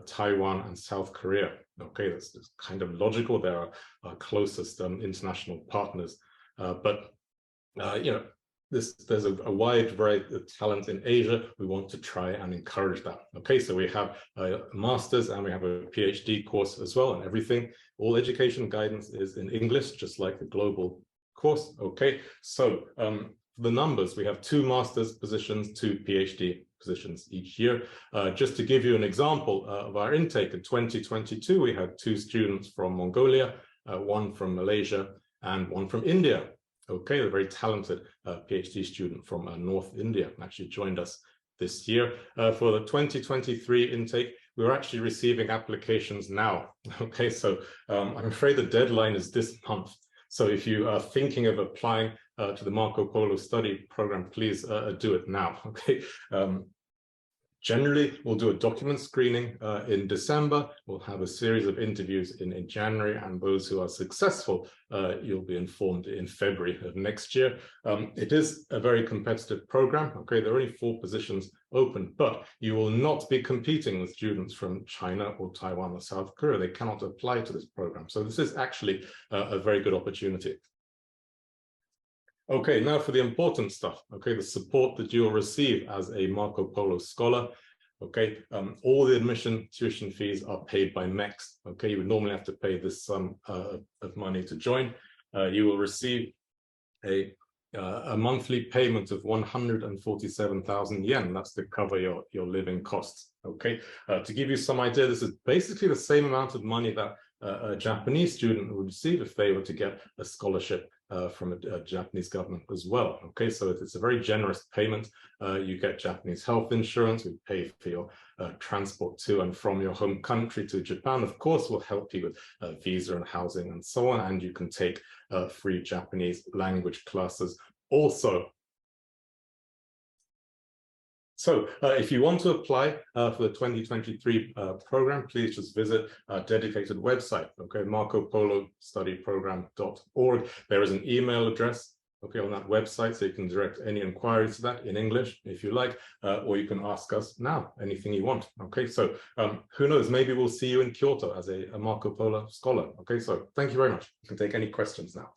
Taiwan, and South Korea. Okay, that's kind of logical. They're our closest international partners. But you know, there's a wide variety of talent in Asia. We want to try and encourage that. Okay, so we have a master's and we have a PhD course as well, and everything. All education guidance is in English, just like the global course. Okay, so the numbers, we have 2 master's positions, 2 PhD positions each year. Just to give you an example of our intake, in 2022, we had 2 students from Mongolia, 1 from Malaysia, and 1 from India. Okay, a very talented PhD student from North India actually joined us this year. For the 2023 intake, we're actually receiving applications now. Okay, so I'm afraid the deadline is this month. So if you are thinking of applying to the Marco Polo study program, please do it now. Okay. Generally, we'll do a document screening in December. We'll have a series of interviews in January, and those who are successful, you'll be informed in February of next year. It is a very competitive program. Okay, there are only 4 positions open, but you will not be competing with students from China or Taiwan or South Korea. They cannot apply to this program. So this is actually a very good opportunity. Okay, now for the important stuff. Okay, the support that you'll receive as a Marco Polo scholar. Okay, all the admission tuition fees are paid by MEX. Okay, you would normally have to pay this sum of money to join. You will receive a monthly payment of 147,000 yen. That's to cover your living costs. Okay, to give you some idea, this is basically the same amount of money that a Japanese student would receive if they were to get a scholarship from a Japanese government as well. Okay, so it's a very generous payment. You get Japanese health insurance. We pay for your transport to and from your home country to Japan. Of course, we'll help you with visa and housing and so on. And you can take free Japanese language classes also. So if you want to apply for the 2023 program, please just visit our dedicated website, okay, marcopolostudyprogram.org. There is an email address, okay, on that website, so you can direct any inquiries to that in English, if you like, or you can ask us now, anything you want, okay? So who knows, maybe we'll see you in Kyoto as a Marco Polo scholar, okay? So thank you very much. You can take any questions now.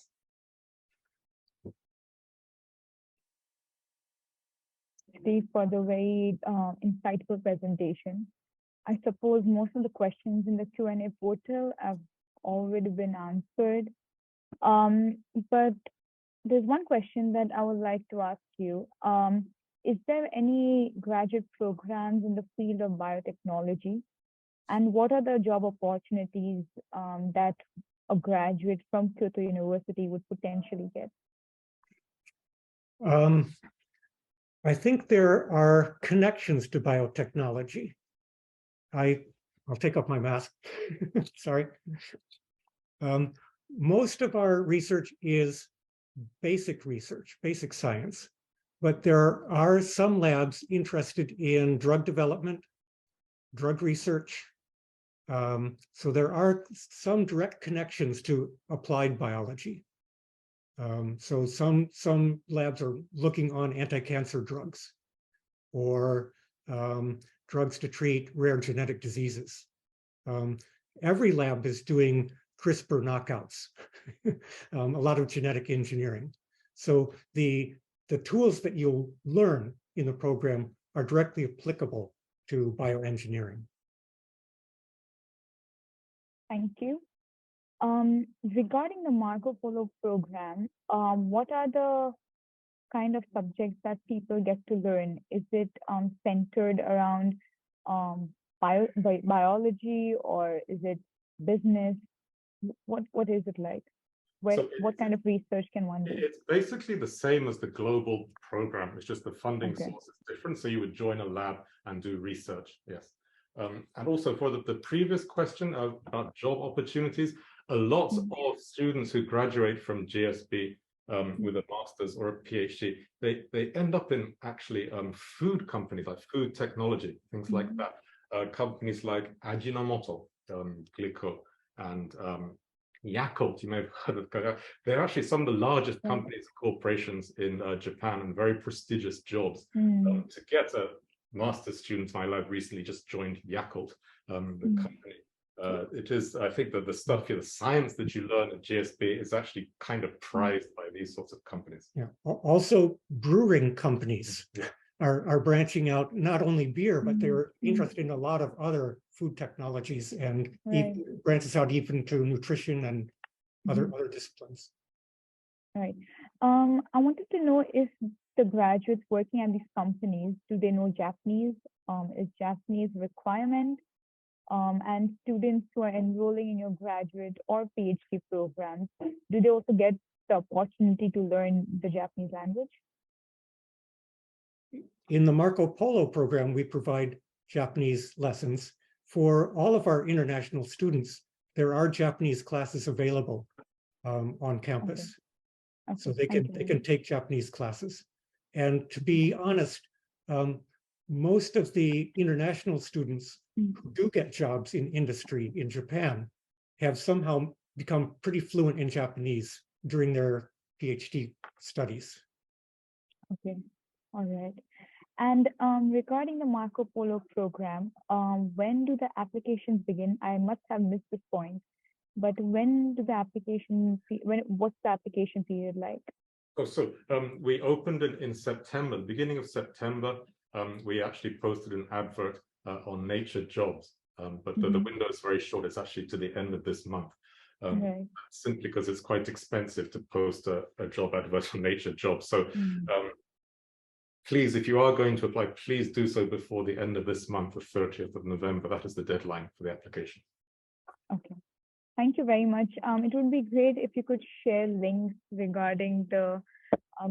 For the very insightful presentation. I suppose most of the questions in the Q&A portal have already been answered. But there's one question that I would like to ask you. Is there any graduate programs in the field of biotechnology? And what are the job opportunities that a graduate from Kyoto University would potentially get? I think there are connections to biotechnology. I'll take off my mask. Sorry. Most of our research is basic research, basic science, but there are some labs interested in drug development, drug research. So there are some direct connections to applied biology. So some labs are looking on anti-cancer drugs, or drugs to treat rare genetic diseases. Every lab is doing CRISPR knockouts, a lot of genetic engineering. So the tools that you'll learn in the program are directly applicable to bioengineering. Thank you. Regarding the Marco Polo program, what are the kind of subjects that people get to learn? Is it centered around biology, or is it business? What is it like? What kind of research can one do? It's basically the same as the global program. It's just the funding Okay. source is different. So you would join a lab and do research. Yes. And also for the previous question about job opportunities, a lot of students who graduate from GSB with a master's or a PhD, they end up in actually food companies like food technology, things like that. Companies like Ajinomoto, Glico, and Yakult, you may have heard of. They're actually some of the largest companies and corporations in Japan, and very prestigious jobs. To get a master's student, my lab recently just joined Yakult, the company. It is, I think that the stuff here, the science that you learn at GSB is actually kind of prized by these sorts of companies. Yeah. Also, brewing companies are branching out, not only beer, but they're interested in a lot of other food technologies, and branches out even to nutrition and other disciplines. Right. I wanted to know if the graduates working at these companies, do they know Japanese? Is Japanese a requirement? And students who are enrolling in your graduate or PhD programs, do they also get the opportunity to learn the Japanese language? In the Marco Polo program, we provide Japanese lessons. For all of our international students, there are Japanese classes available on campus. Okay, so they can take Japanese classes. And to be honest, most of the international students who do get jobs in industry in Japan have somehow become pretty fluent in Japanese during their PhD studies. Okay, all right. And regarding the Marco Polo program, when do the applications begin? I must have missed this point, but when do the application, what's the application period like? Oh, so we opened it in September, beginning of September. We actually posted an advert on Nature Jobs, but the window is very short. It's actually to the end of this month, simply because it's quite expensive to post a job advert on Nature Jobs. So please, if you are going to apply, please do so before the end of this month, the 30th of November. That is the deadline for the application. Okay. Thank you very much. It would be great if you could share links regarding the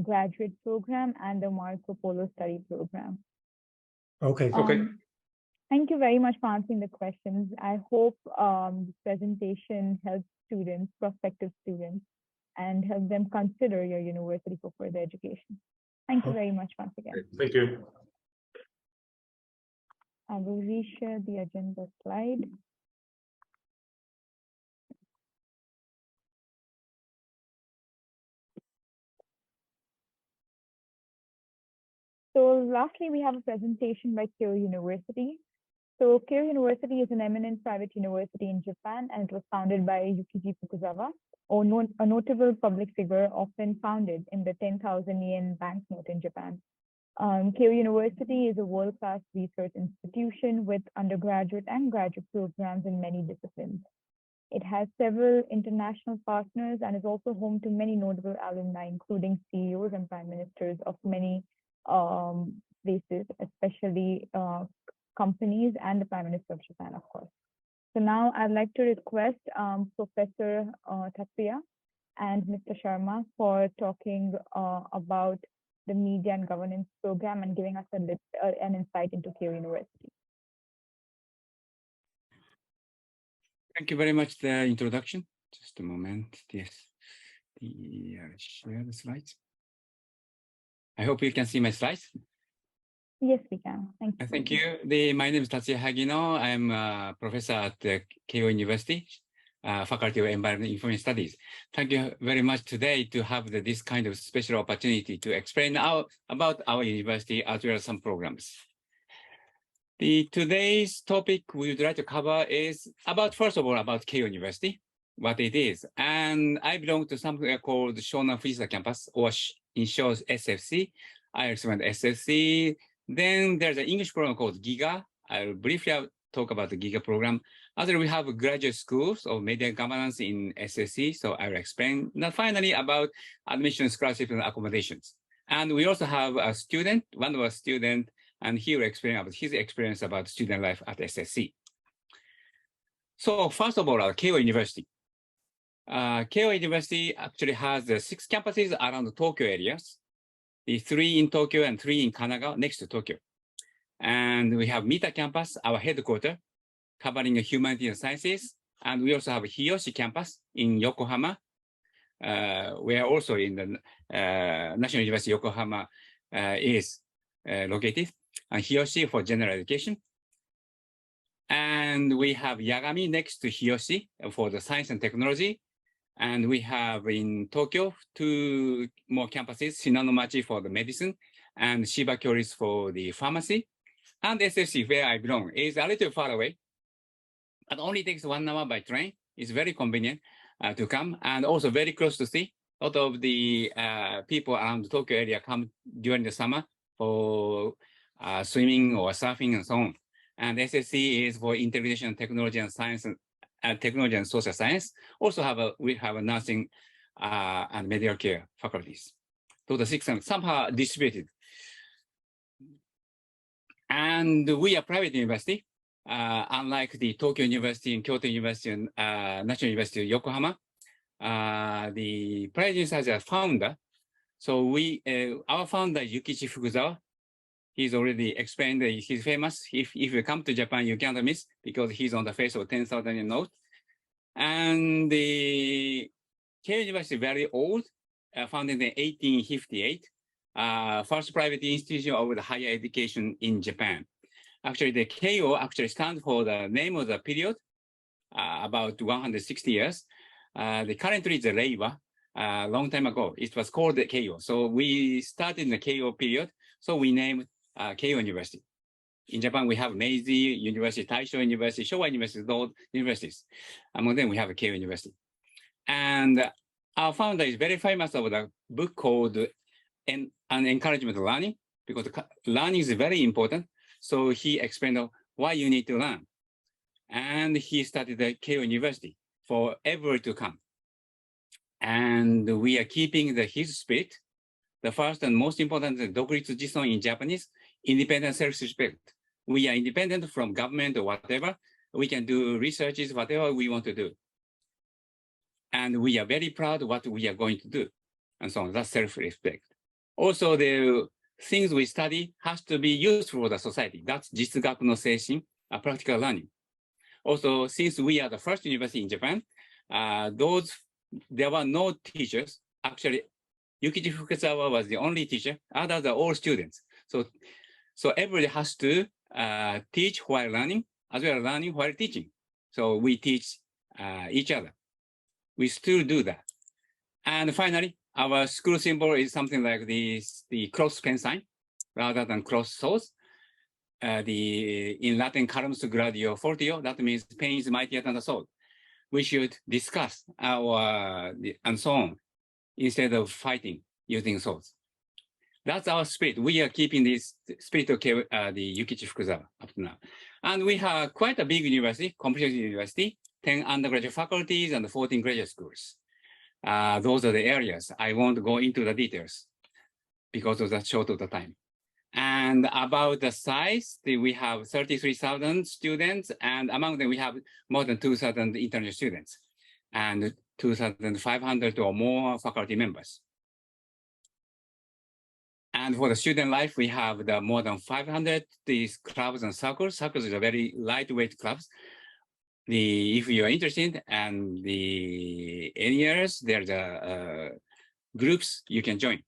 graduate program and the Marco Polo study program. Okay. Thank you very much for answering the questions. I hope this presentation helps students, prospective students, and help them consider your university for further education. Thank you very much once again. Thank you. I will reshare the agenda slide. So lastly, we have a presentation by Keio University. So Keio University is an eminent private university in Japan, and it was founded by Yukiji Fukuzawa, a notable public figure often founded in the 10,000 yen banknote in Japan. Keio University is a world-class research institution with undergraduate and graduate programs in many disciplines. It has several international partners and is also home to many notable alumni, including CEOs and prime ministers of many places, especially companies and the Prime Minister of Japan, of course. So now I'd like to request Professor Tatsuya and Mr. Sharma for talking about the Media and Governance program and giving us an insight into Keio University. Thank you very much for the introduction. Just a moment. Yes, share the slides. I hope you can see my slides. Yes, we can. Thank you. Thank you. My name is Tatsuya Hagino. I'm a professor at Keio University, Faculty of Environment Information Studies. Thank you very much today to have this kind of special opportunity to explain about our university as well as some programs. Today's topic we would like to cover is about, first of all, about Keio University, what it is. And I belong to something called Shonan Fujita campus, or in short, SFC. I explain SFC. Then there's an English program called GIGA. I'll briefly talk about the GIGA program. Other, we have graduate schools of media governance in SSC, so I will explain. Now, finally, about admission, scholarship, and accommodations. And we also have a student, one of our students, and he will explain about his experience about student life at SSC. So first of all, Keio University. Keio University actually has 6 campuses around the Tokyo areas, the 3 in Tokyo and 3 in Kanagawa next to Tokyo. And we have Mita campus, our headquarters, covering humanities and sciences. And we also have Hiyoshi campus in Yokohama. Where also in the National University Yokohama is located, and Hiyoshi for general education. And we have Yagami next to Hiyoshi for the science and technology. And we have in Tokyo 2 more campuses, Shinanomachi for the medicine and Shiba-Kyoris for the pharmacy. And SFC, where I belong, is a little far away. It only takes 1 hour by train. It's very convenient to come, and also very close to sea. A lot of the people around the Tokyo area come during the summer for swimming or surfing and so on. And SSC is for integration technology and science and technology and social science. Also we have a nursing and medical care faculties. So the 6 are somehow distributed. And we are private university, unlike the Tokyo University and Kyoto University and National University of Yokohama. The private university has a founder. So our founder is Yukichi Fukuzawa. He's already explained that he's famous. If you come to Japan, you can't miss, because he's on the face of 10,000 note. And the Keio University is very old, founded in 1858. First private institution of the higher education in Japan. Actually, the Keio actually stands for the name of the period, about 160 years. Currently, the Reiwa, a long time ago, it was called the Keio. So we started in the Keio period, so we named Keio University. In Japan, we have Meiji University, Taisho University, Showa University, those universities. Among them, we have Keio University. And our founder is very famous of the book called An Encouragement to Learning, because learning is very important. So he explained why you need to learn. And he started the Keio University for everyone to come. And we are keeping his spirit. The first and most important is Dokuritsu Jison in Japanese, independent self-respect. We are independent from government or whatever. We can do researches, whatever we want to do. And we are very proud of what we are going to do. And so on, that's self-respect. Also, the things we study has to be useful for the society. That's Jitsugaku no Seishin, practical learning. Also, since we are the first university in Japan, there were no teachers. Actually, Yukichi Fukuzawa was the only teacher. Others are all students. So everybody has to teach while learning, as well as learning while teaching. So we teach each other. We still do that. And finally, our school symbol is something like the cross pen sign rather than cross swords. In Latin, Carumus Gradio Fortio, that means pen is mightier than the sword. We should discuss and so on, instead of fighting using swords. That's our spirit. We are keeping this spirit of the Yukichi Fukuzawa up to now. And we have quite a big university, comprehensive university, 10 undergraduate faculties and 14 graduate schools. Those are the areas. I won't go into the details because of the short of the time. And about the size, we have 33,000 students, and among them we have more than 2,000 international students and 2,500 or more faculty members. And for the student life, we have more than 500 these clubs and circles. Circles are very lightweight clubs. If you are interested and any years, there's groups you can join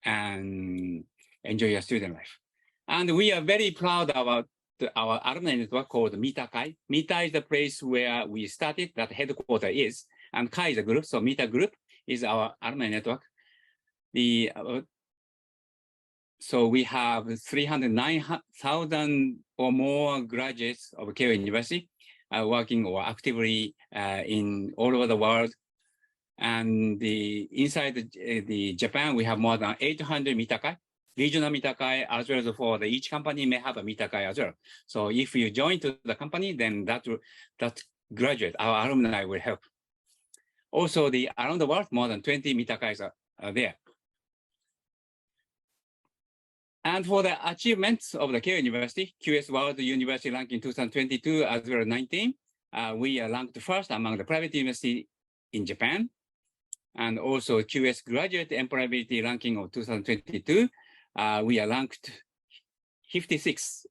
and enjoy your student life. And we are very proud about our alumni network called Mita Kai. Mita is the place where we started, that headquarters is, and Kai is a group. So Mita group is our alumni network. So we have 309,000 or more graduates of Keio University working or actively in all over the world. And inside the Japan, we have more than 800 Mitakai, regional Mitakai, as well as for each company may have a Mitakai as well. So if you join to the company, then that graduate, our alumni will help. Also, around the world, more than 20 Mitakais are there. And for the achievements of the Keio University, QS World University Ranking 2022 as well as 19, we are ranked first among the private university in Japan. And also QS Graduate Employability Ranking of 2022, we are ranked 56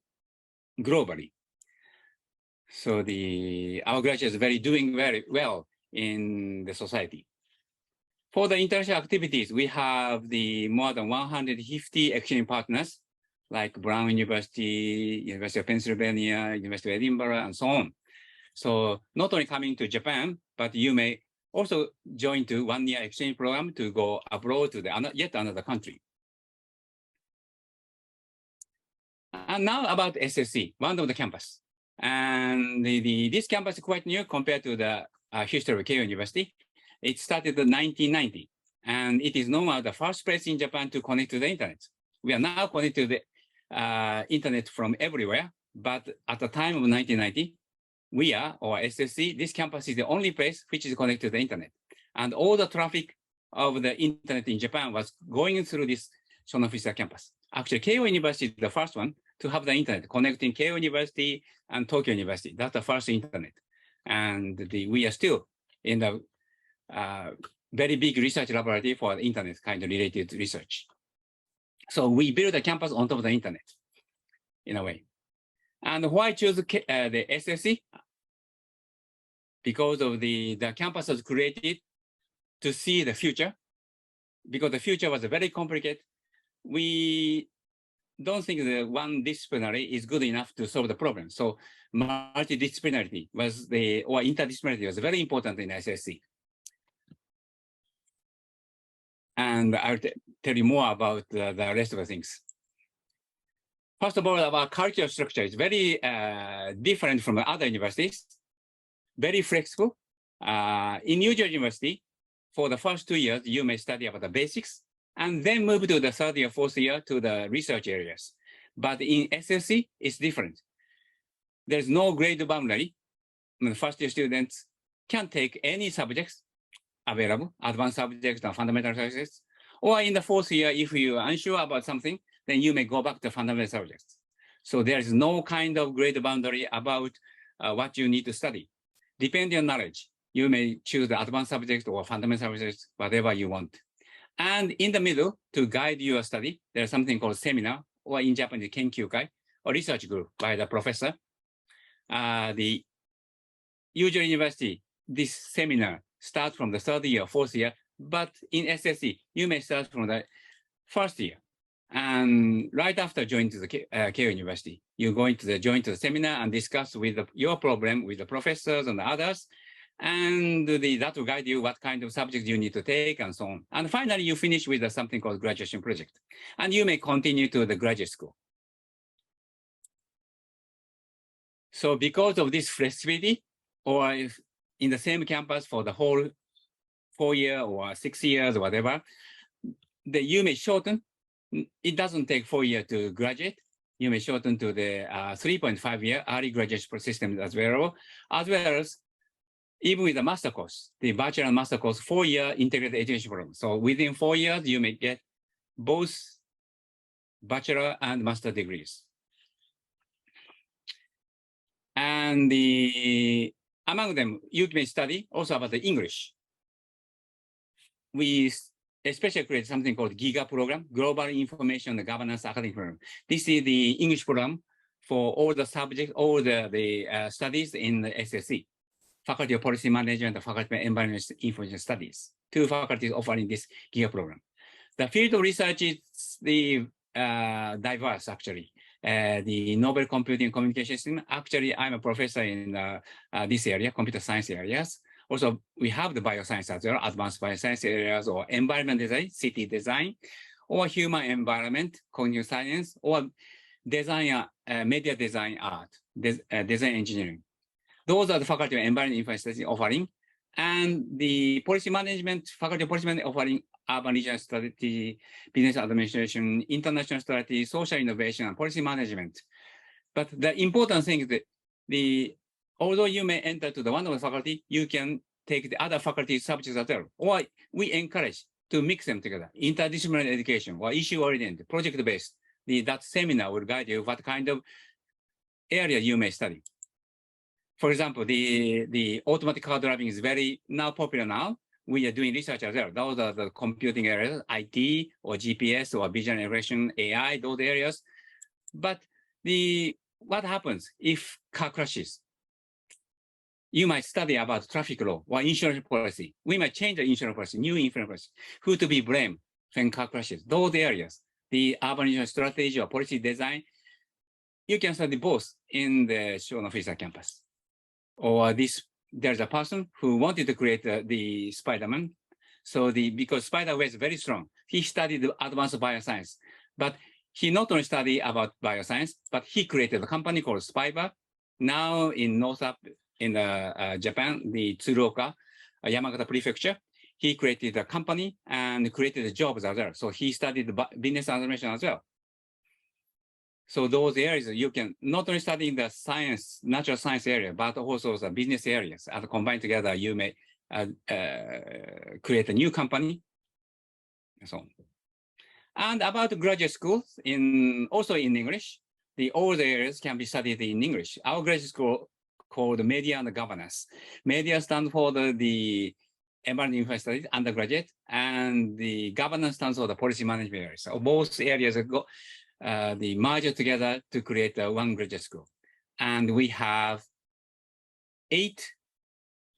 globally. So our graduates are doing very well in the society. For the international activities, we have more than 150 exchange partners like Brown University, University of Pennsylvania, University of Edinburgh, and so on. So not only coming to Japan, but you may also join to one-year exchange program to go abroad to yet another country. And now about SSC, one of the campus. And this campus is quite new compared to the history of Keio University. It started in 1990, and it is known as the first place in Japan to connect to the internet. We are now connected to the internet from everywhere, but at the time of 1990, we are, or SSC, this campus is the only place which is connected to the internet. And all the traffic of the internet in Japan was going through this Shonofisa campus. Actually, Keio University is the first one to have the internet, connecting Keio University and Tokyo University. That's the first internet. And we are still in the very big research laboratory for internet kind of related research. So we build a campus on top of the internet, in a way. And why choose the SSC? Because of the campus was created to see the future, because the future was very complicated. We don't think that one disciplinary is good enough to solve the problem. So multidisciplinarity or interdisciplinarity was very important in SSC. And I'll tell you more about the rest of the things. First of all, our cultural structure is very different from other universities, very flexible. In New Jersey University, for the first 2 years, you may study about the basics and then move to the third year, fourth year to the research areas. But in SSC, it's different. There's no grade boundary. The first year students can take any subjects available, advanced subjects and fundamental subjects. Or in the fourth year, if you are unsure about something, then you may go back to fundamental subjects. So there is no kind of grade boundary about what you need to study. Depending on knowledge, you may choose the advanced subjects or fundamental subjects, whatever you want. And in the middle, to guide your study, there's something called seminar, or in Japanese, kenkyukai, or research group by the professor. The usual university, this seminar starts from the third year, fourth year, but in SSC, you may start from the first year. And right after joining to the Keio University, you're going to join the seminar and discuss with your problem with the professors and the others. And that will guide you what kind of subjects you need to take and so on. And finally, you finish with something called graduation project. And you may continue to the graduate school. So because of this flexibility, or if in the same campus for the whole 4 years or 6 years or whatever, you may shorten. It doesn't take 4 years to graduate. You may shorten to the 3.5 year early graduation system as well as even with the master course, the bachelor and master course, 4-year integrated education program. So within 4 years, you may get both bachelor and master degrees. And among them, you may study also about the English. We especially create something called GIGA program, Global Information Governance Academic Program. This is the English program for all the subjects, all the studies in the SSC. Faculty of Policy Management and Faculty of Environmental Information Studies. 2 faculties offering this GIGA program. The field of research is diverse, actually. The Nobel Computing and Communication System. Actually, I'm a professor in this area, computer science areas. Also, we have the bioscience as well, advanced bioscience areas or environment design, city design, or human environment, cognitive science, or design, media design art, design engineering. Those are the faculty of environment information studies offering. And the policy management, faculty of policy management offering urban regional strategy, business administration, international strategy, social innovation, and policy management. But the important thing is that although you may enter to the one of the faculty, you can take the other faculty subjects as well. Or we encourage to mix them together. Interdisciplinary education or issue-oriented, project-based. That seminar will guide you what kind of area you may study. For example, the automatic car driving is very now popular now. We are doing research as well. Those are the computing areas, IT or GPS or vision integration, AI, those areas. But what happens if car crashes? You might study about traffic law or insurance policy. We might change the insurance policy, new insurance policy. Who to be blamed when car crashes? Those areas, the urban regional strategy or policy design, you can study both in the Shono campus. Or there's a person who wanted to create the Spider-Man. So because Spider-Man is very strong, he studied advanced bioscience, but he not only studied about bioscience, but he created a company called Spiber. Now in Japan, the Tsuruoka, Yamagata Prefecture, he created a company and created jobs as well. So he studied business transformation as well. So those areas you can not only study in the science, natural science area, but also the business areas. And combined together, you may create a new company and so on. And about graduate schools, also in English, all the areas can be studied in English. Our graduate school called Media and Governance. Media stands for the environment information studies, undergraduate, and the governance stands for the policy management areas. So both areas go the merger together to create one graduate school. And we have 8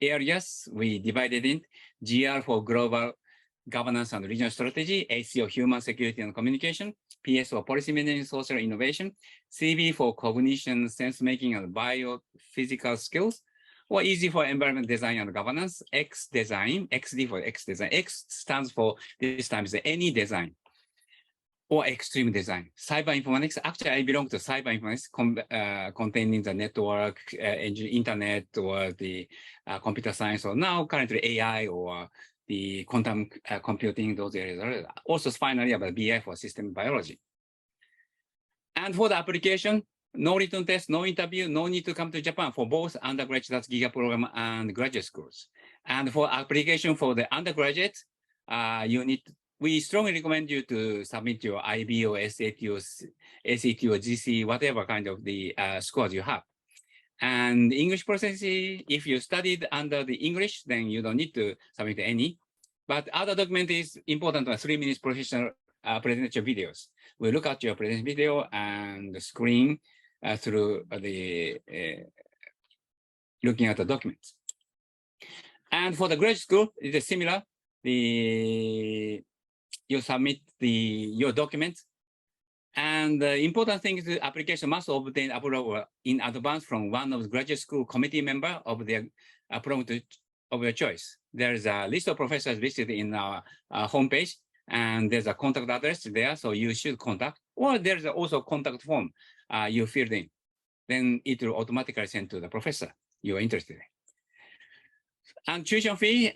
areas we divided in: GR for global governance and regional strategy, AC for human security and communication, PS for policy management, social innovation, CB for cognition, sense making, and biophysical skills, or EG for environment design and governance, X design, XD for X design. X stands for this time is any design, or extreme design. Cyber informatics, actually I belong to cyber informatics containing the network, internet, or the computer science, or now currently AI or the quantum computing, those areas. Also finally about BI for system biology. And for the application, no written test, no interview, no need to come to Japan for both undergraduate, that's GIGA program, and graduate schools. And for application for the undergraduate, we strongly recommend you to submit your IB or SAT or ACT or GC, whatever kind of the scores you have. And English proficiency, if you studied under the English, then you don't need to submit any. But other document is important, 3 minutes professional presentation videos. We look at your presentation video and the screen through the looking at the documents. And for the graduate school, it is similar. You submit your documents. And the important thing is the application must obtain approval in advance from one of the graduate school committee member of their program of your choice. There's a list of professors listed in our homepage, and there's a contact address there, so you should contact. Or there's also contact form you filled in. Then it will automatically send to the professor you're interested in. And tuition fee,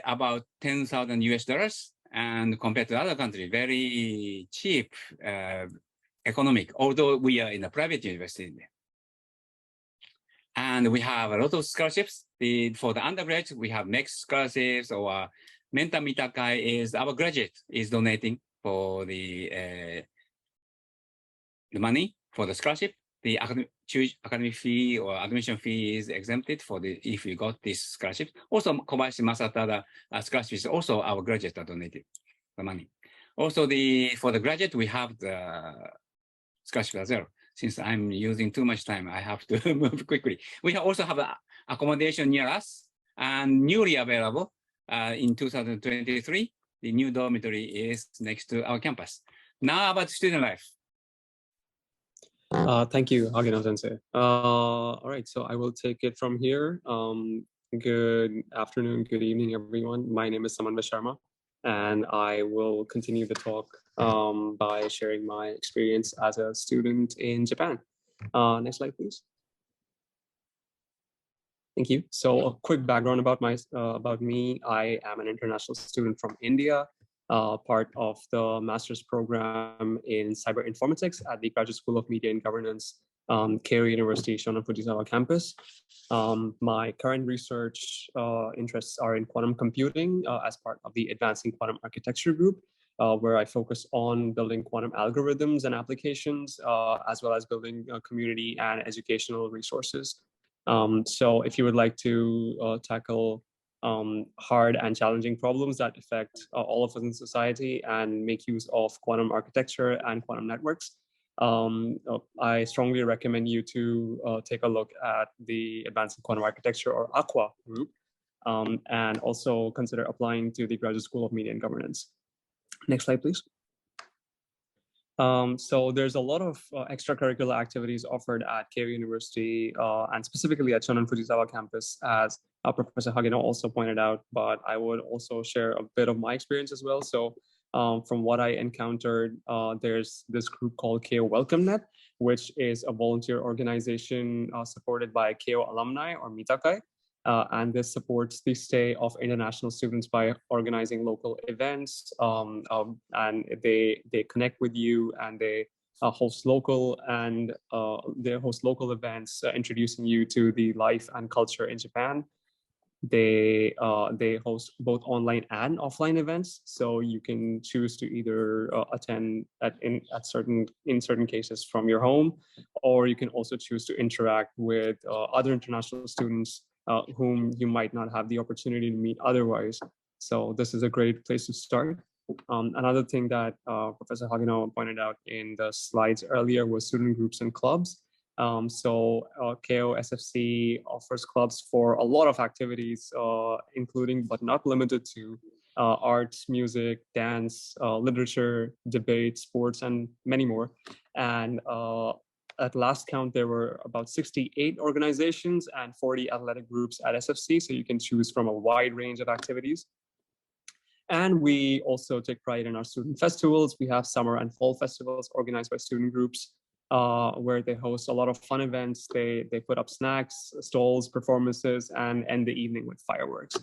about $10,000 US. And compared to other countries, very cheap, economic, although we are in a private university. And we have a lot of scholarships. For the undergraduates, we have next scholarships, or Menta Mitakai is our graduate is donating for the money for the scholarship. The academic fee or admission fee is exempted for if you got this scholarship. Also, Kobayashi Masatada scholarship is also our graduates are donated the money. Also, for the graduate, we have the scholarship as well. Since I'm using too much time, I have to move quickly. We also have accommodation near us and newly available in 2023. The new dormitory is next to our campus. Now about student life. Thank you, Hageno Sensei. All right, so I will take it from here. Good afternoon, good evening, everyone. My name is Samanva Sharma, and I will continue the talk by sharing my experience as a student in Japan. Next slide, please. Thank you. So a quick background about me. I am an international student from India, part of the master's program in cyber informatics at the Graduate School of Media and Governance, Keio University, Shonan Fujisawa campus. My current research interests are in quantum computing as part of the Advancing Quantum Architecture group, where I focus on building quantum algorithms and applications, as well as building community and educational resources. So if you would like to tackle hard and challenging problems that affect all of us in society and make use of quantum architecture and quantum networks, I strongly recommend you to take a look at the Advancing Quantum Architecture, or AQUA group, and also consider applying to the Graduate School of Media and Governance. Next slide, please. So there's a lot of extracurricular activities offered at Keio University, and specifically at Shonan Fujisawa campus, as Professor Hageno also pointed out, but I would also share a bit of my experience as well. So from what I encountered, there's this group called Keio Welcome Net, which is a volunteer organization supported by Keio alumni, or Mitakai. And this supports the stay of international students by organizing local events, and they connect with you, and they host local events, introducing you to the life and culture in Japan. They host both online and offline events, so you can choose to either attend in certain cases from your home, or you can also choose to interact with other international students whom you might not have the opportunity to meet otherwise. So this is a great place to start. Another thing that Professor Hageno pointed out in the slides earlier was student groups and clubs. Keio SFC offers clubs for a lot of activities, including but not limited to arts, music, dance, literature, debate, sports, and many more. And at last count, there were about 68 organizations and 40 athletic groups at SFC, so you can choose from a wide range of activities. And we also take pride in our student festivals. We have summer and fall festivals organized by student groups, where they host a lot of fun events. They put up snacks, stalls, performances, and end the evening with fireworks.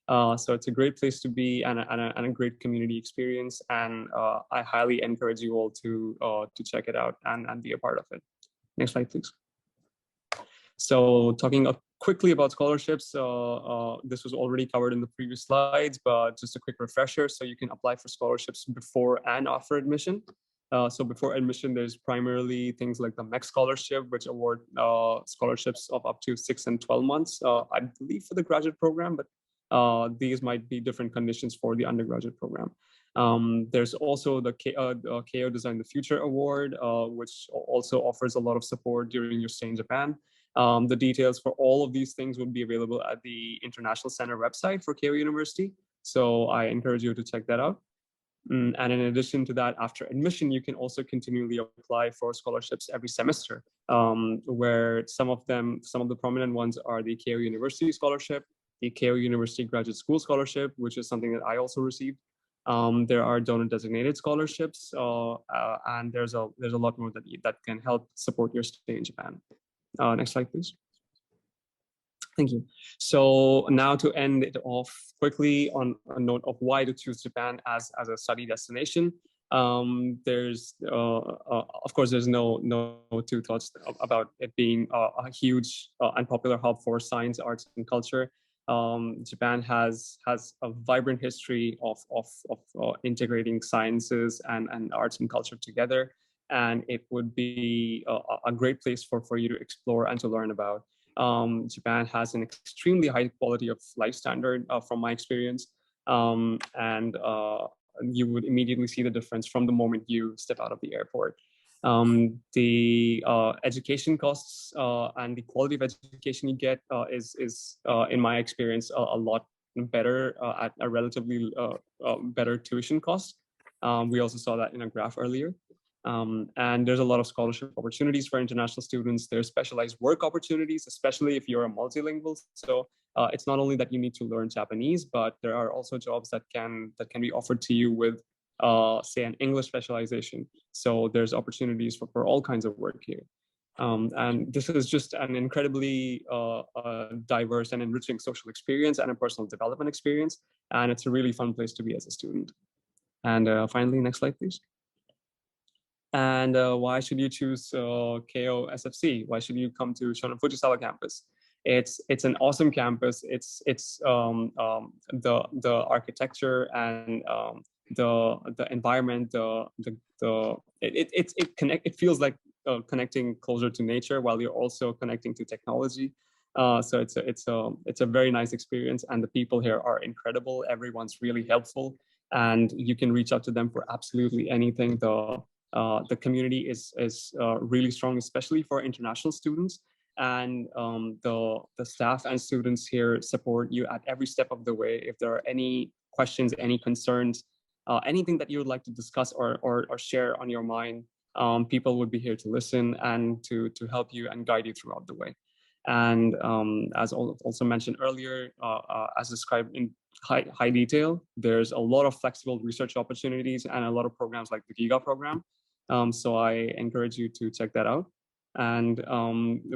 So it's a great place to be, and a great community experience. And I highly encourage you all to check it out and be a part of it. Next slide, please. So talking quickly about scholarships, this was already covered in the previous slides, but just a quick refresher. So you can apply for scholarships before and after admission. So before admission, there's primarily things like the MEC scholarship, which award scholarships of up to 6 and 12 months, I believe, for the graduate program, but these might be different conditions for the undergraduate program. There's also the Keio Design the Future Award, which also offers a lot of support during your stay in Japan. The details for all of these things will be available at the International Center website for Keio University. So I encourage you to check that out. And in addition to that, after admission, you can also continually apply for scholarships every semester, where some of the prominent ones are the Keio University Scholarship, the Keio University Graduate School Scholarship, which is something that I also received. There are donor designated scholarships, and there's a lot more that can help support your stay in Japan. Next slide, please. Thank you. So now to end it off quickly on a note of why to choose Japan as a study destination. There's of course there's no two thoughts about it being a huge and popular hub for science, arts, and culture. Japan has a vibrant history of integrating sciences and arts and culture together, and it would be a great place for you to explore and to learn about. Japan has an extremely high quality of life standard from my experience, and you would immediately see the difference from the moment you step out of the airport. The education costs and the quality of education you get is in my experience, a lot better at a relatively better tuition cost. We also saw that in a graph earlier. And there's a lot of scholarship opportunities for international students. There's specialized work opportunities, especially if you're a multilingual. So it's not only that you need to learn Japanese, but there are also jobs that can be offered to you with say an English specialization. So there's opportunities for all kinds of work here. And this is just an incredibly diverse and enriching social experience and a personal development experience. And it's a really fun place to be as a student. And finally, next slide, please. And why should you choose Keio SFC? Why should you come to Shonan Fujisawa campus? It's an awesome campus. It's the architecture and the environment. It feels like connecting closer to nature while you're also connecting to technology. So it's a very nice experience, and the people here are incredible. Everyone's really helpful, and you can reach out to them for absolutely anything. The community is really strong, especially for international students, and the staff and students here support you at every step of the way. If there are any questions, any concerns, anything that you would like to discuss or share on your mind, people would be here to listen and to help you and guide you throughout the way. And as also mentioned earlier, as described in high detail, there's a lot of flexible research opportunities and a lot of programs like the GIGA program. So I encourage you to check that out. And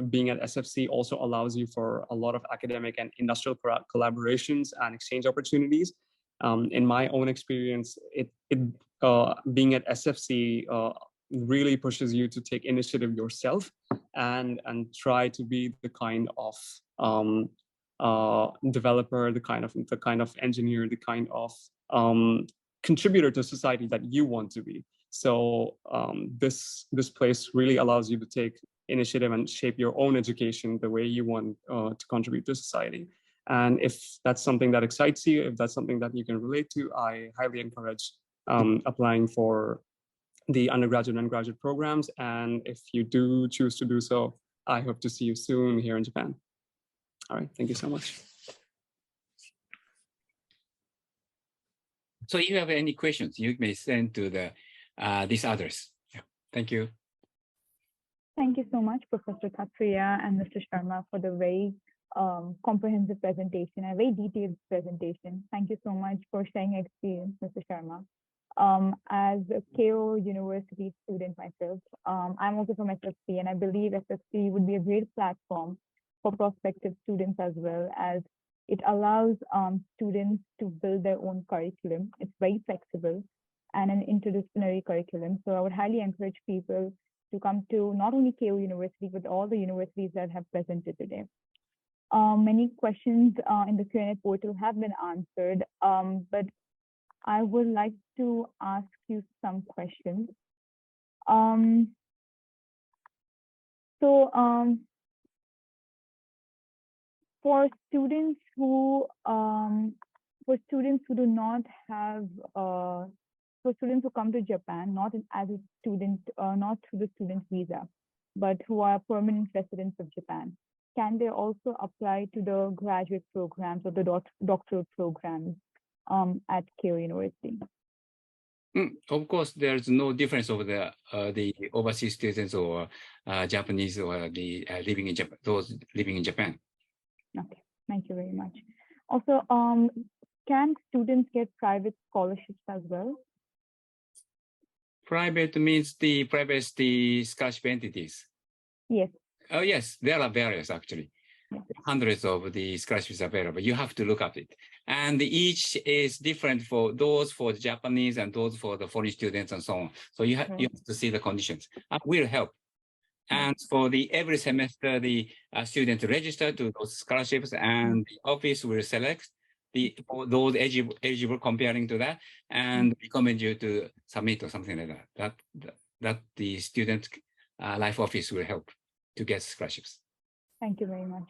being at SFC also allows you for a lot of academic and industrial collaborations and exchange opportunities. In my own experience, being at SFC really pushes you to take initiative yourself and try to be the kind of developer, the kind of engineer, the kind of contributor to society that you want to be. So this place really allows you to take initiative and shape your own education the way you want to contribute to society. And if that's something that excites you, if that's something that you can relate to, I highly encourage applying for the undergraduate and graduate programs. And if you do choose to do so, I hope to see you soon here in Japan. All right, thank you so much. So if you have any questions, you may send to these others. Yeah. Thank you. Thank you so much, Professor Katsuya and Mr. Sharma, for the very comprehensive presentation, a very detailed presentation. Thank you so much for sharing your experience, Mr. Sharma. As a Keio University student myself, I'm also from SFC, and I believe SFC would be a great platform for prospective students as well, as it allows students to build their own curriculum. It's very flexible and an interdisciplinary curriculum. So I would highly encourage people to come to not only Keio University, but all the universities that have presented today. Many questions in the Q&A portal have been answered, but I would like to ask you some questions. For students who do not have, for students who come to Japan, not as a student, not through the student visa, but who are permanent residents of Japan, can they also apply to the graduate programs or the doctoral programs at Keio University? Of course, there's no difference over the overseas students or Japanese or the living in Japan, those living in Japan. Okay, thank you very much. Also, can students get private scholarships as well? Private means the scholarship entities. Yes. Oh, yes, there are various actually. Yes. Hundreds of the scholarships available. You have to look at it. And each is different for those for the Japanese and those for the foreign students and so on. So you have to see the conditions. Will help. And for every semester, the students register to those scholarships, and the office will select those eligible comparing to that, and recommend you to submit or something like that. That the student life office will help to get scholarships. Thank you very much.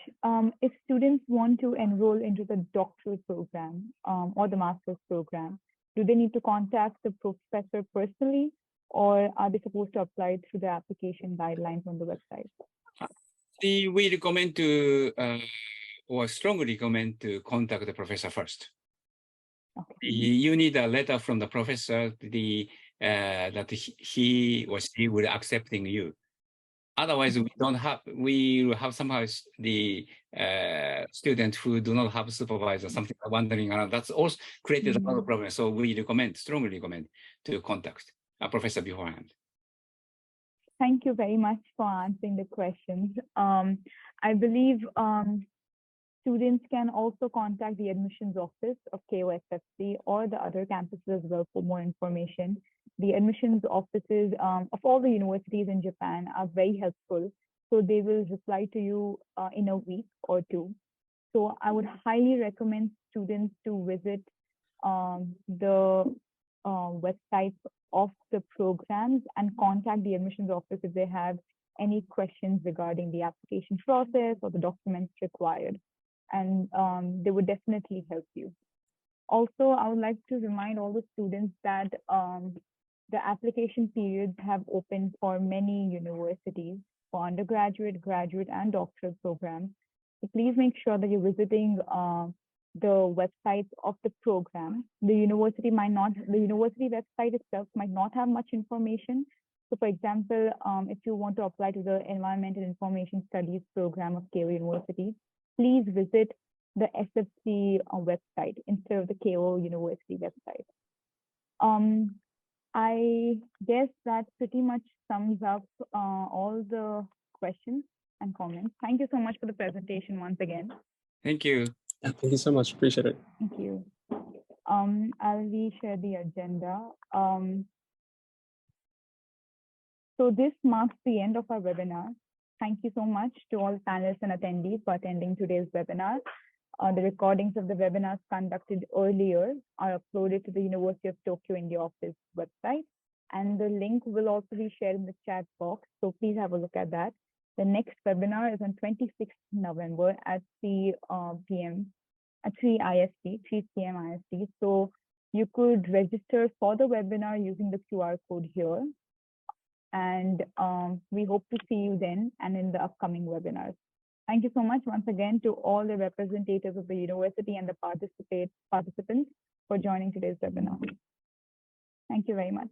If students want to enroll into the doctoral program or the master's program, do they need to contact the professor personally, or are they supposed to apply through the application guidelines on the website? We recommend to, or strongly recommend to contact the professor first. Okay. You need a letter from the professor that he or she will accepting you. Otherwise, we will have somehow the student who do not have supervisor, something like wandering around. That's also created a lot of problems. So we strongly recommend to contact a professor beforehand. Thank you very much for answering the questions. I believe students can also contact the admissions office of KOSFC or the other campuses as well for more information. The admissions offices of all the universities in Japan are very helpful. So they will reply to you in a week or two. So I would highly recommend students to visit the websites of the programs and contact the admissions office if they have any questions regarding the application process or the documents required. And they would definitely help you. Also, I would like to remind all the students that the application periods have opened for many universities for undergraduate, graduate, and doctoral programs. So please make sure that you're visiting the websites of the program. The university website itself might not have much information. So for example, if you want to apply to the Environmental Information Studies program of Keio University, please visit the SFC website instead of the Keio University website. I guess that pretty much sums up all the questions and comments. Thank you so much for the presentation once again. Thank you. Yeah, thank you so much. Appreciate it. Thank you. I'll reshare the agenda. So this marks the end of our webinar. Thank you so much to all panelists and attendees for attending today's webinar. The recordings of the webinars conducted earlier are uploaded to the University of Tokyo India Office website, and the link will also be shared in the chat box, so please have a look at that. The next webinar is on 26th November at 3 p.m. at 3 IST, 3 p.m. IST. So you could register for the webinar using the QR code here. And we hope to see you then and in the upcoming webinars. Thank you so much once again to all the representatives of the university and the participants for joining today's webinar. Thank you very much.